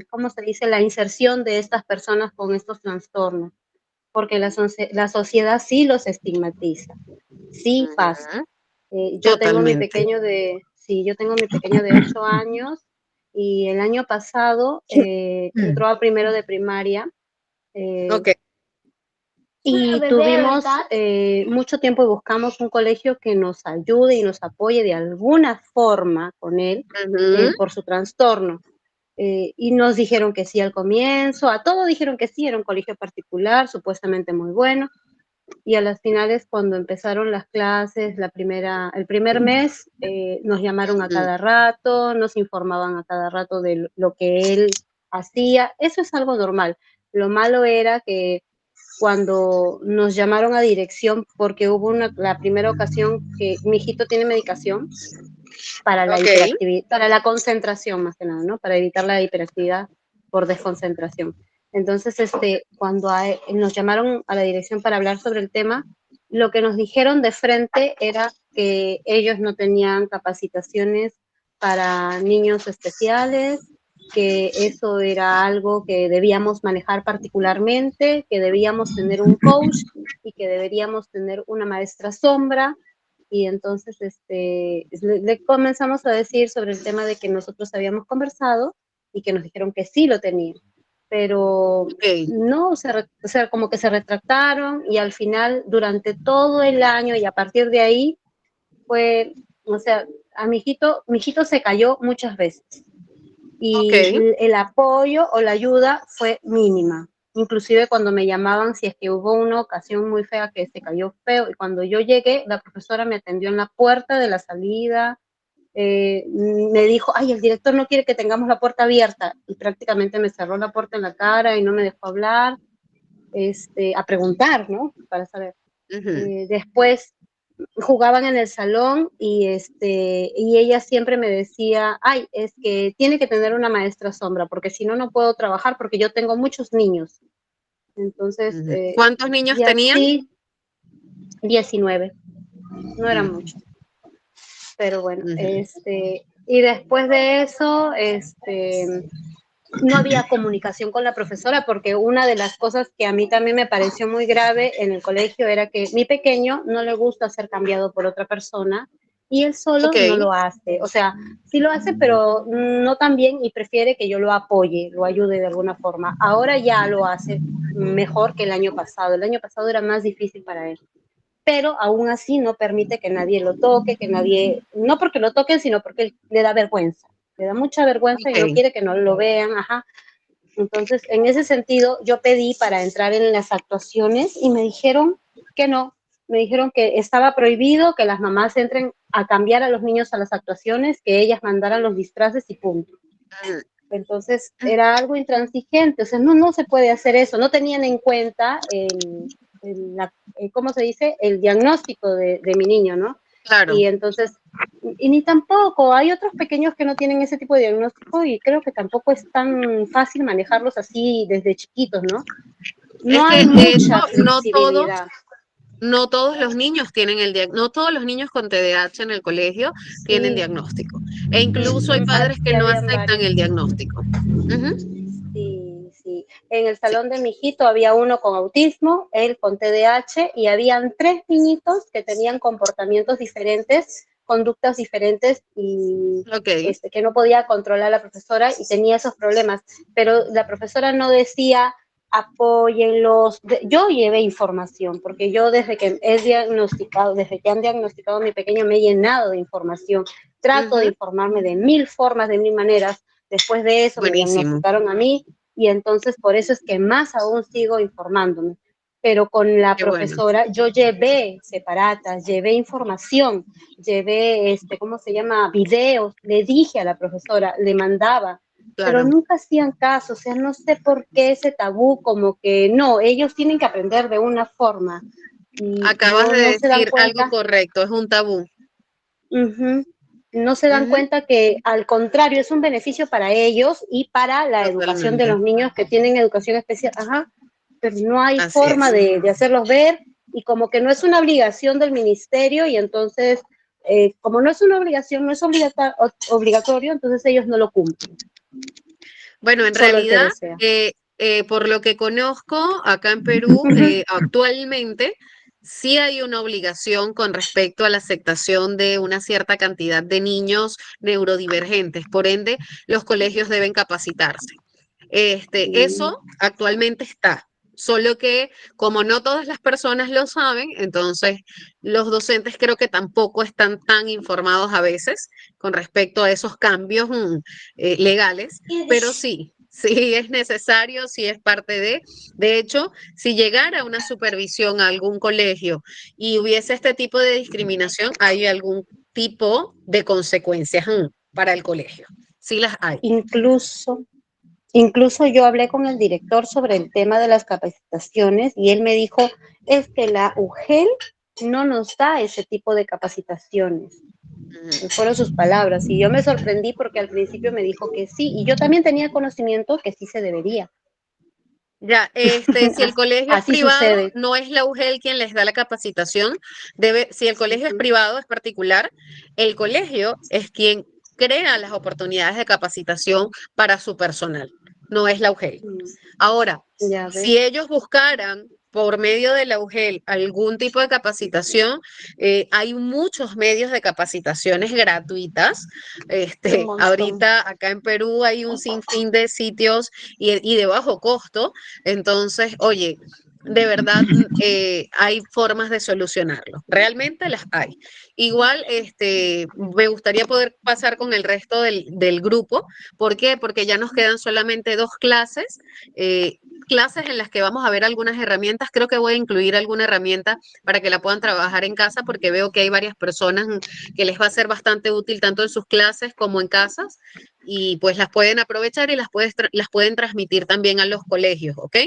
¿cómo se dice? La inserción de estas personas con estos trastornos, porque la sociedad sí los estigmatiza, sí pasa. ujú, Yo tengo mi totalmente. pequeño sí, yo tengo mi pequeño de 8 años y el año pasado entró a primero de primaria. eh, Ok, y Bebé, tuvimos ¿verdad? mucho tiempo y buscamos un colegio que nos ayude y nos apoye de alguna forma con él ujú, por su trastorno. Y nos dijeron que sí al comienzo, a todo dijeron que sí, era un colegio particular, supuestamente muy bueno, y a las finales, cuando empezaron las clases, el primer mes, nos llamaron a cada rato, nos informaban a cada rato de lo que él hacía. Eso es algo normal. Lo malo era que cuando nos llamaron a dirección, porque hubo la primera ocasión que mi hijito tiene medicación para la hiperactividad, para la concentración más que nada, ¿no? Para evitar la hiperactividad por desconcentración. Entonces, cuando nos llamaron a la dirección para hablar sobre el tema, lo que nos dijeron de frente era que ellos no tenían capacitaciones para niños especiales, que eso era algo que debíamos manejar particularmente, que debíamos tener un coach y que deberíamos tener una maestra sombra. Y entonces le comenzamos a decir sobre el tema de que nosotros habíamos conversado y que nos dijeron que sí lo tenían, pero no, o sea, como que se retractaron, y al final, durante todo el año y a partir de ahí, fue, o sea, a mi hijito se cayó muchas veces, y el apoyo o la ayuda fue mínima. Inclusive cuando me llamaban, si es que hubo una ocasión muy fea que se cayó feo, y cuando yo llegué, la profesora me atendió en la puerta de la salida, me dijo, ay, el director no quiere que tengamos la puerta abierta, y prácticamente me cerró la puerta en la cara y no me dejó hablar, a preguntar, ¿no? Para saber. Después jugaban en el salón y ella siempre me decía, ay, es que tiene que tener una maestra sombra, porque si no, no puedo trabajar porque yo tengo muchos niños. Entonces, ¿cuántos niños tenían? 19, no eran muchos. Pero bueno, y después de eso, no había comunicación con la profesora, porque una de las cosas que a mí también me pareció muy grave en el colegio era que mi pequeño no le gusta ser cambiado por otra persona, y él solo no lo hace. O sea, sí lo hace, pero no tan bien, y prefiere que yo lo apoye, lo ayude de alguna forma. Ahora ya lo hace mejor que el año pasado. El año pasado era más difícil para él, pero aún así no permite que nadie lo toque, no porque lo toquen, sino porque le da vergüenza. Le da mucha vergüenza y no quiere que no lo vean, Entonces, en ese sentido, yo pedí para entrar en las actuaciones y me dijeron que no. Me dijeron que estaba prohibido que las mamás entren a cambiar a los niños a las actuaciones, que ellas mandaran los disfraces y punto. Entonces, era algo intransigente. O sea, no se puede hacer eso. No tenían en cuenta ¿cómo se dice? El diagnóstico de mi niño, ¿no? Claro. Y entonces, y ni tampoco, hay otros pequeños que no tienen ese tipo de diagnóstico, y creo que tampoco es tan fácil manejarlos así desde chiquitos, ¿no? No hay mucha flexibilidad. No todos los niños tienen no todos los niños con TDAH en el colegio tienen diagnóstico. E incluso hay padres que no aceptan el diagnóstico. Sí. En el salón de mi hijito había uno con autismo, él con TDAH, y habían 3 niñitos que tenían comportamientos diferentes, conductas diferentes, y que no podía controlar la profesora, y tenía esos problemas. Pero la profesora no decía, apóyenlos. Yo llevé información, porque yo desde que han diagnosticado a mi pequeño, me he llenado de información. Trato de informarme de 1000 formas, de 1000 maneras. Después de eso me diagnosticaron a mí, y entonces por eso es que más aún sigo informándome. Pero con la profesora yo llevé separatas, llevé información, llevé, ¿cómo se llama? Videos, le dije a la profesora, le mandaba, pero nunca hacían caso. O sea, no sé por qué ese tabú, como que no, ellos tienen que aprender de una forma. Acabas de decir algo correcto, es un tabú. No se dan cuenta que al contrario es un beneficio para ellos y para la educación de los niños que tienen educación especial. Pero no hay forma de hacerlos ver, y como que no es una obligación del ministerio, y entonces, como no es una obligación, no es obligatorio, entonces ellos no lo cumplen. Bueno, en realidad, por lo que conozco, acá en Perú, actualmente, sí hay una obligación con respecto a la aceptación de una cierta cantidad de niños neurodivergentes. Por ende, los colegios deben capacitarse. Eso actualmente está. Solo que como no todas las personas lo saben, entonces los docentes creo que tampoco están tan informados a veces con respecto a esos cambios legales, pero sí Sí es necesario, sí es parte de hecho, si llegara una supervisión a algún colegio y hubiese este tipo de discriminación, hay algún tipo de consecuencias para el colegio. Sí las hay. Incluso yo hablé con el director sobre el tema de las capacitaciones y él me dijo, es que la UGEL no nos da ese tipo de capacitaciones. Fueron sus palabras y yo me sorprendí porque al principio me dijo que sí y yo también tenía conocimiento que sí se debería. Ya, si el colegio es Así privado, sucede. no es la UGEL quien les da la capacitación. Si el colegio es privado, es particular, el colegio es quien crea las oportunidades de capacitación para su personal, no es la UGEL. Ahora, Ya ves. si ellos buscaran por medio de la UGEL algún tipo de capacitación, hay muchos medios de capacitaciones gratuitas. Un montón. Ahorita acá en Perú hay un sinfín de sitios y de bajo costo. Entonces, oye, de verdad hay formas de solucionarlo. Realmente las hay. Igual, me gustaría poder pasar con el resto del grupo. ¿Por qué? Porque ya nos quedan solamente 2 clases. Clases en las que vamos a ver algunas herramientas. Creo que voy a incluir alguna herramienta para que la puedan trabajar en casa, porque veo que hay varias personas que les va a ser bastante útil tanto en sus clases como en casas, y pues las pueden aprovechar y las pueden transmitir también a los colegios, ¿ok?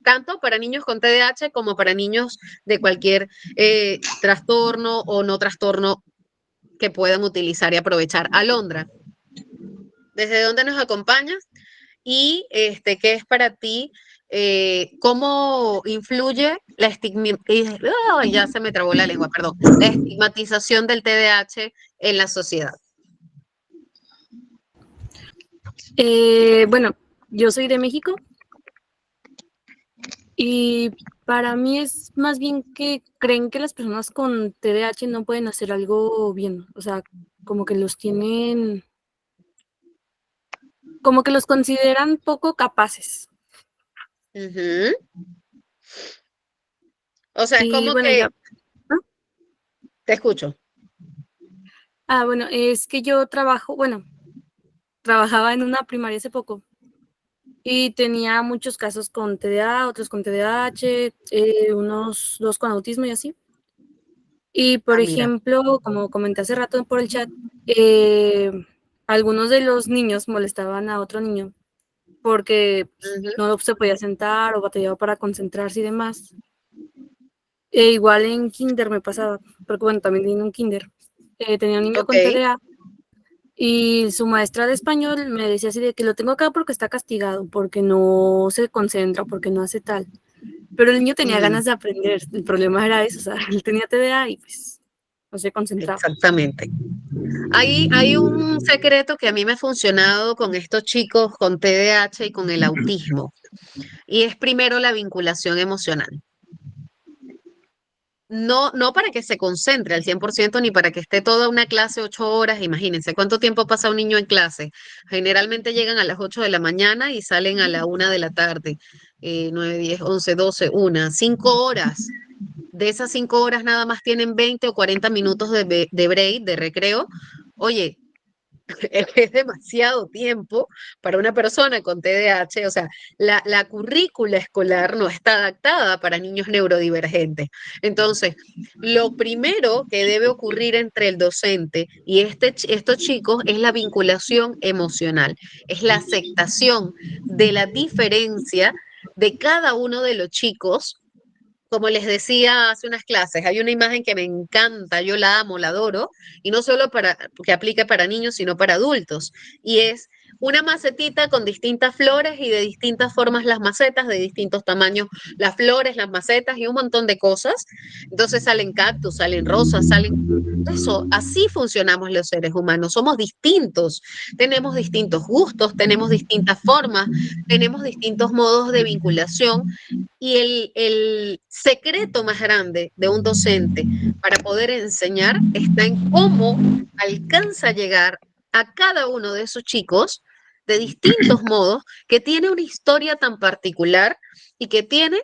Tanto para niños con TDAH como para niños de cualquier trastorno o no trastorno que puedan utilizar y aprovechar. Alondra, ¿desde dónde nos acompañas? Y qué es para ti, cómo influye la ya se me trabó la lengua, perdón, la estigmatización del TDAH en la sociedad. Bueno, yo soy de México y para mí es más bien que creen que las personas con TDAH no pueden hacer algo bien, o sea, como que los tienen, como que los consideran poco capaces. Ujú. O sea, es Y como bueno, que, ya. te escucho. Bueno, es que yo trabajaba en una primaria hace poco y tenía muchos casos con TDA, otros con TDAH, unos 2 con autismo y así. Y por Mira. ejemplo, como comenté hace rato por el chat, algunos de los niños molestaban a otro niño porque no se podía sentar o batallaba para concentrarse y demás. Igual en kinder me pasaba, porque bueno, también vine un kinder. Tenía un niño con Ok. TDA y su maestra de español me decía así de que lo tengo acá porque está castigado, porque no se concentra, porque no hace tal. Pero el niño tenía ganas de aprender, el problema era eso, o sea, él tenía TDA y pues no se concentraba. Exactamente. Hay un secreto que a mí me ha funcionado con estos chicos con TDAH y con el autismo, y es primero la vinculación emocional. No para que se concentre al 100% ni para que esté toda una clase 8 horas. Imagínense cuánto tiempo pasa un niño en clase. Generalmente llegan a las 8 de la mañana y salen a la 1 de la tarde. 9, 10, 11, 12, 1, 5 horas. De esas 5 horas nada más tienen 20 o 40 minutos de break, de recreo. Oye, es demasiado tiempo para una persona con TDAH. O sea, la currícula escolar no está adaptada para niños neurodivergentes. Entonces, lo primero que debe ocurrir entre el docente y estos chicos es la vinculación emocional, es la aceptación de la diferencia de cada uno de los chicos. Como les decía hace unas clases, hay una imagen que me encanta, yo la amo, la adoro, y no solo que aplique para niños, sino para adultos. Y es una macetita con distintas flores y de distintas formas las macetas, de distintos tamaños las flores, las macetas y un montón de cosas. Entonces salen cactus, salen rosas, salen... Eso, así funcionamos los seres humanos, somos distintos, tenemos distintos gustos, tenemos distintas formas, tenemos distintos modos de vinculación. Y el secreto más grande de un docente para poder enseñar está en cómo alcanza a llegar a cada uno de esos chicos de distintos modos, que tiene una historia tan particular y que tiene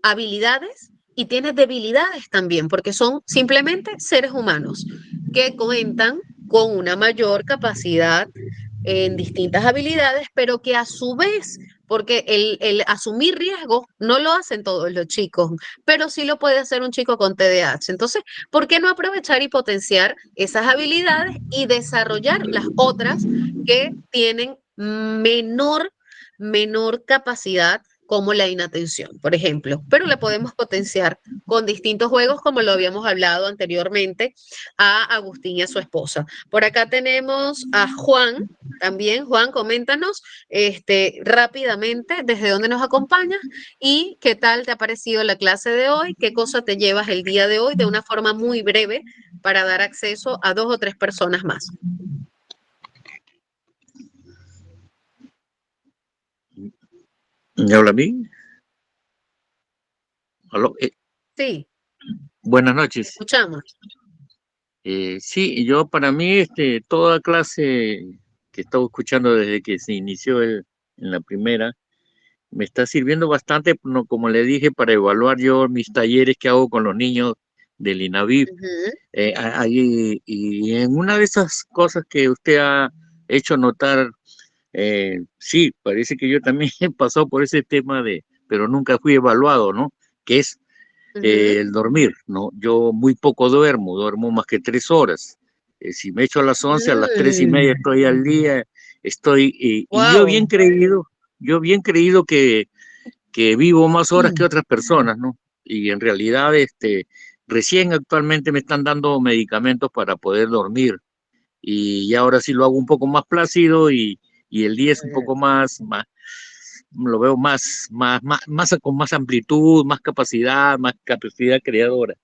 habilidades y tiene debilidades también, porque son simplemente seres humanos que cuentan con una mayor capacidad en distintas habilidades, pero que a su vez, porque el asumir riesgos no lo hacen todos los chicos, pero sí lo puede hacer un chico con TDAH. Entonces, ¿por qué no aprovechar y potenciar esas habilidades y desarrollar las otras que tienen menor capacidad, como la inatención, por ejemplo, pero la podemos potenciar con distintos juegos, como lo habíamos hablado anteriormente a Agustín y a su esposa? Por acá tenemos a Juan, también. Juan, coméntanos rápidamente desde dónde nos acompañas y qué tal te ha parecido la clase de hoy, qué cosa te llevas el día de hoy de una forma muy breve para dar acceso a 2 o 3 personas más. ¿Me habla a mí? ¿Aló? Sí, Buenas noches. escuchamos. Sí, yo para mí toda clase que estaba escuchando desde que se inició en la primera, me está sirviendo bastante, no, como le dije, para evaluar yo mis talleres que hago con los niños del INAVIF. Y en una de esas cosas que usted ha hecho notar, sí, parece que yo también he pasado por ese tema pero nunca fui evaluado, ¿no? Que es el dormir, ¿no? Yo muy poco duermo más que 3 horas. Si me echo a las 11, a las 3:30 estoy al día, y yo bien creído que vivo más horas que otras personas, ¿no? Y en realidad, recién actualmente me están dando medicamentos para poder dormir. Y ahora sí lo hago un poco más plácido y el día es un poco más lo veo con más amplitud, más capacidad creadora.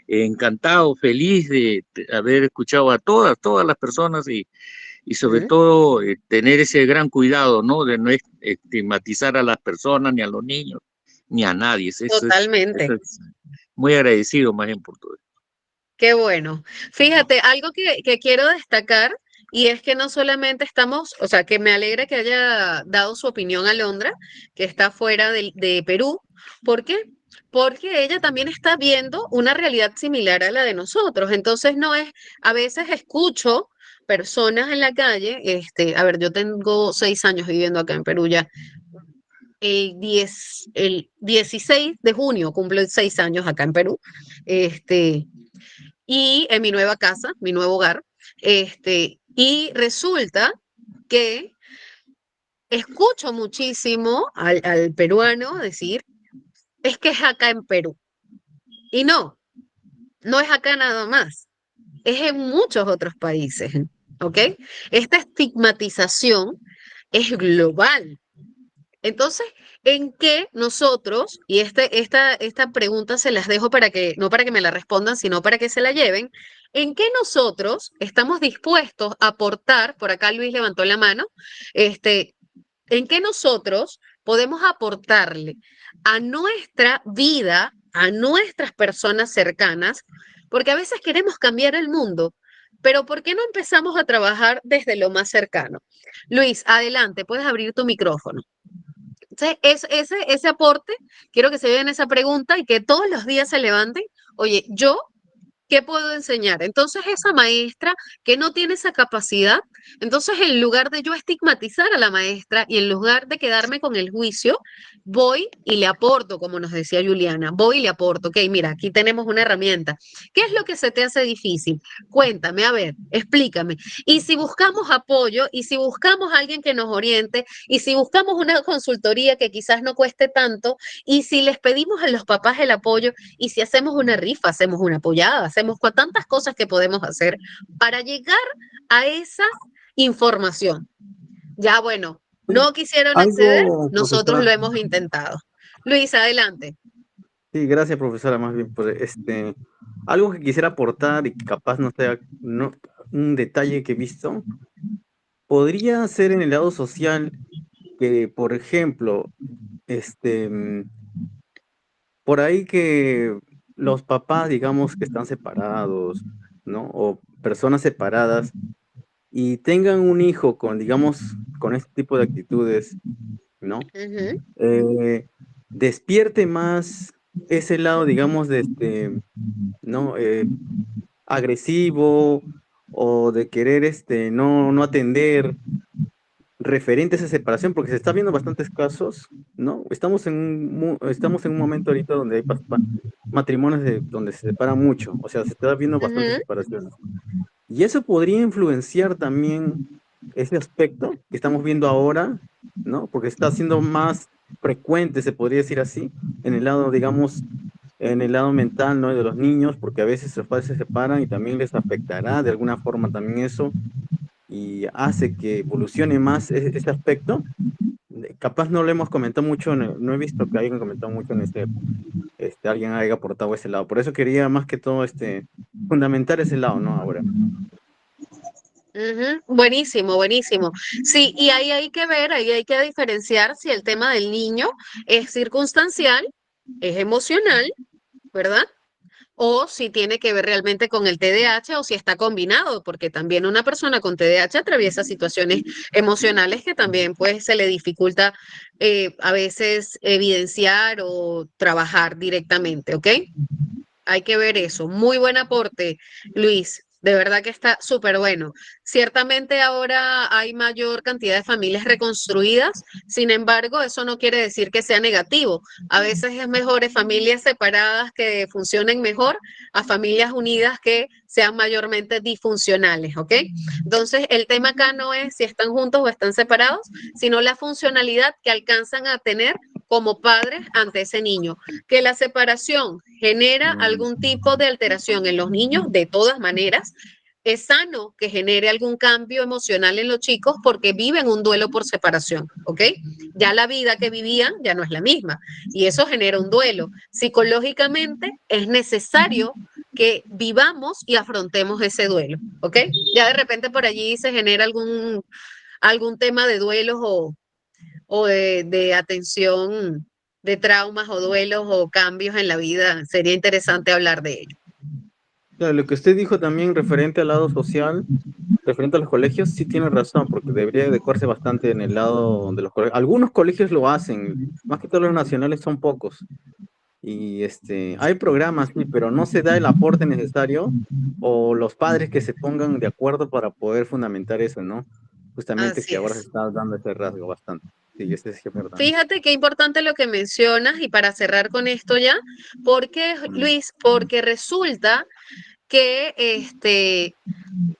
Encantado, feliz de haber escuchado a todas las personas y sobre todo tener ese gran cuidado, ¿no? De no estigmatizar a las personas, ni a los niños, ni a nadie. Eso Totalmente. es muy agradecido más bien por todo. Qué bueno. Fíjate, algo que quiero destacar, y es que no solamente estamos, o sea, que me alegra que haya dado su opinión a Londra, que está fuera de Perú. ¿Por qué? Porque ella también está viendo una realidad similar a la de nosotros. Entonces, no es, a veces escucho personas en la calle, a ver, yo tengo 6 años viviendo acá en Perú ya. El 16 de junio cumplo 6 años acá en Perú. Y en mi nueva casa, mi nuevo hogar, y resulta que escucho muchísimo al peruano decir, es que es acá en Perú. Y no es acá nada más, es en muchos otros países, ¿ok? Esta estigmatización es global. Entonces, ¿en qué nosotros, y esta pregunta se las dejo no para que me la respondan, sino para que se la lleven, ¿en qué nosotros estamos dispuestos a aportar? Por acá Luis levantó la mano, ¿en qué nosotros podemos aportarle a nuestra vida, a nuestras personas cercanas? Porque a veces queremos cambiar el mundo, pero ¿por qué no empezamos a trabajar desde lo más cercano? Luis, adelante, puedes abrir tu micrófono. Entonces, ese aporte, quiero que se vean esa pregunta y que todos los días se levanten. Oye, ¿qué puedo enseñar? Entonces, esa maestra que no tiene esa capacidad, entonces en lugar de yo estigmatizar a la maestra y en lugar de quedarme con el juicio, voy y le aporto, como nos decía Juliana, voy y le aporto. Ok, mira, aquí tenemos una herramienta. ¿Qué es lo que se te hace difícil? Cuéntame, a ver, explícame. Y si buscamos apoyo, y si buscamos a alguien que nos oriente, y si buscamos una consultoría que quizás no cueste tanto, y si les pedimos a los papás el apoyo, y si hacemos una rifa, hacemos una apoyada, hacemos tantas cosas que podemos hacer para llegar a esa información. Ya, bueno, no quisieron acceder, nosotros profesora. lo hemos intentado. Luis, adelante. Sí, gracias, profesora, más bien por algo que quisiera aportar y que capaz no sea un detalle que he visto. Podría ser en el lado social que, por ejemplo, por ahí que los papás, digamos, que están separados, ¿no? O personas separadas y tengan un hijo con, digamos, con este tipo de actitudes, ¿no? Despierte más ese lado, digamos, de ¿no? Agresivo o de querer no atender referente a esa separación, porque se está viendo bastantes casos, ¿no? Estamos en un momento ahorita donde hay matrimonios donde se separan mucho, o sea, se está viendo bastantes separaciones. Y eso podría influenciar también ese aspecto que estamos viendo ahora, ¿no? Porque está siendo más frecuente, se podría decir así, en el lado, digamos, en el lado mental, ¿no? De los niños, porque a veces los padres se separan y también les afectará de alguna forma también eso, y hace que evolucione más ese aspecto. Capaz no lo hemos comentado mucho, no he visto que hayan comentado mucho en alguien haya aportado ese lado. Por eso quería más que todo fundamentar ese lado, ¿no? Ahora. Buenísimo, buenísimo. Sí, y ahí hay que ver, ahí hay que diferenciar si el tema del niño es circunstancial, es emocional, ¿verdad? O si tiene que ver realmente con el TDAH o si está combinado, porque también una persona con TDAH atraviesa situaciones emocionales que también pues se le dificulta a veces evidenciar o trabajar directamente, ¿ok? Hay que ver eso. Muy buen aporte, Luis. De verdad que está súper bueno. Ciertamente ahora hay mayor cantidad de familias reconstruidas, sin embargo, eso no quiere decir que sea negativo. A veces es mejor familias separadas que funcionen mejor a familias unidas que sean mayormente disfuncionales, ¿ok? Entonces, el tema acá no es si están juntos o están separados, sino la funcionalidad que alcanzan a tener como padres ante ese niño. Que la separación genera algún tipo de alteración en los niños, de todas maneras, es sano que genere algún cambio emocional en los chicos porque viven un duelo por separación, ¿ok? Ya la vida que vivían ya no es la misma y eso genera un duelo. Psicológicamente es necesario que vivamos y afrontemos ese duelo, ¿ok? Ya de repente por allí se genera algún tema de duelos o de atención de traumas o duelos o cambios en la vida. Sería interesante hablar de ello. Claro, lo que usted dijo también referente al lado social, referente a los colegios, sí tiene razón, porque debería adecuarse bastante en el lado de los colegios. Algunos colegios lo hacen, más que todos los nacionales son pocos. Y hay programas, sí, pero no se da el aporte necesario o los padres que se pongan de acuerdo para poder fundamentar eso, ¿no? Justamente Así que ahora se es. está dando ese rasgo bastante. Sí, es verdad. Fíjate qué importante lo que mencionas y para cerrar con esto ya, porque Luis, porque resulta que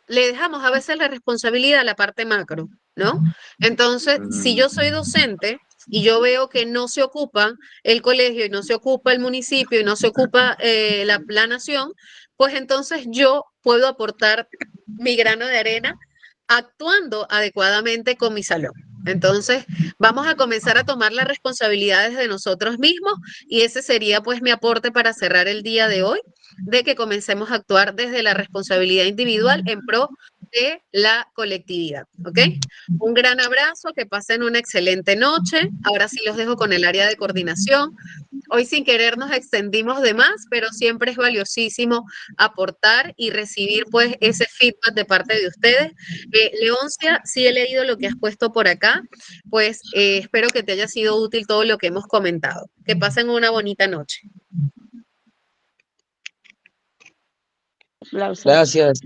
le dejamos a veces la responsabilidad a la parte macro, ¿no? Entonces, si yo soy docente y yo veo que no se ocupa el colegio y no se ocupa el municipio y no se ocupa la nación, pues entonces yo puedo aportar mi grano de arena actuando adecuadamente con mi salón. Entonces, vamos a comenzar a tomar las responsabilidades de nosotros mismos y ese sería pues mi aporte para cerrar el día de hoy, de que comencemos a actuar desde la responsabilidad individual en pro de la colectividad, ¿ok? Un gran abrazo, que pasen una excelente noche. Ahora sí los dejo con el área de coordinación. Hoy sin querer nos extendimos de más, pero siempre es valiosísimo aportar y recibir pues ese feedback de parte de ustedes. Leoncia, sí he leído lo que has puesto por acá, pues espero que te haya sido útil todo lo que hemos comentado. Que pasen una bonita noche. Aplausos. Gracias.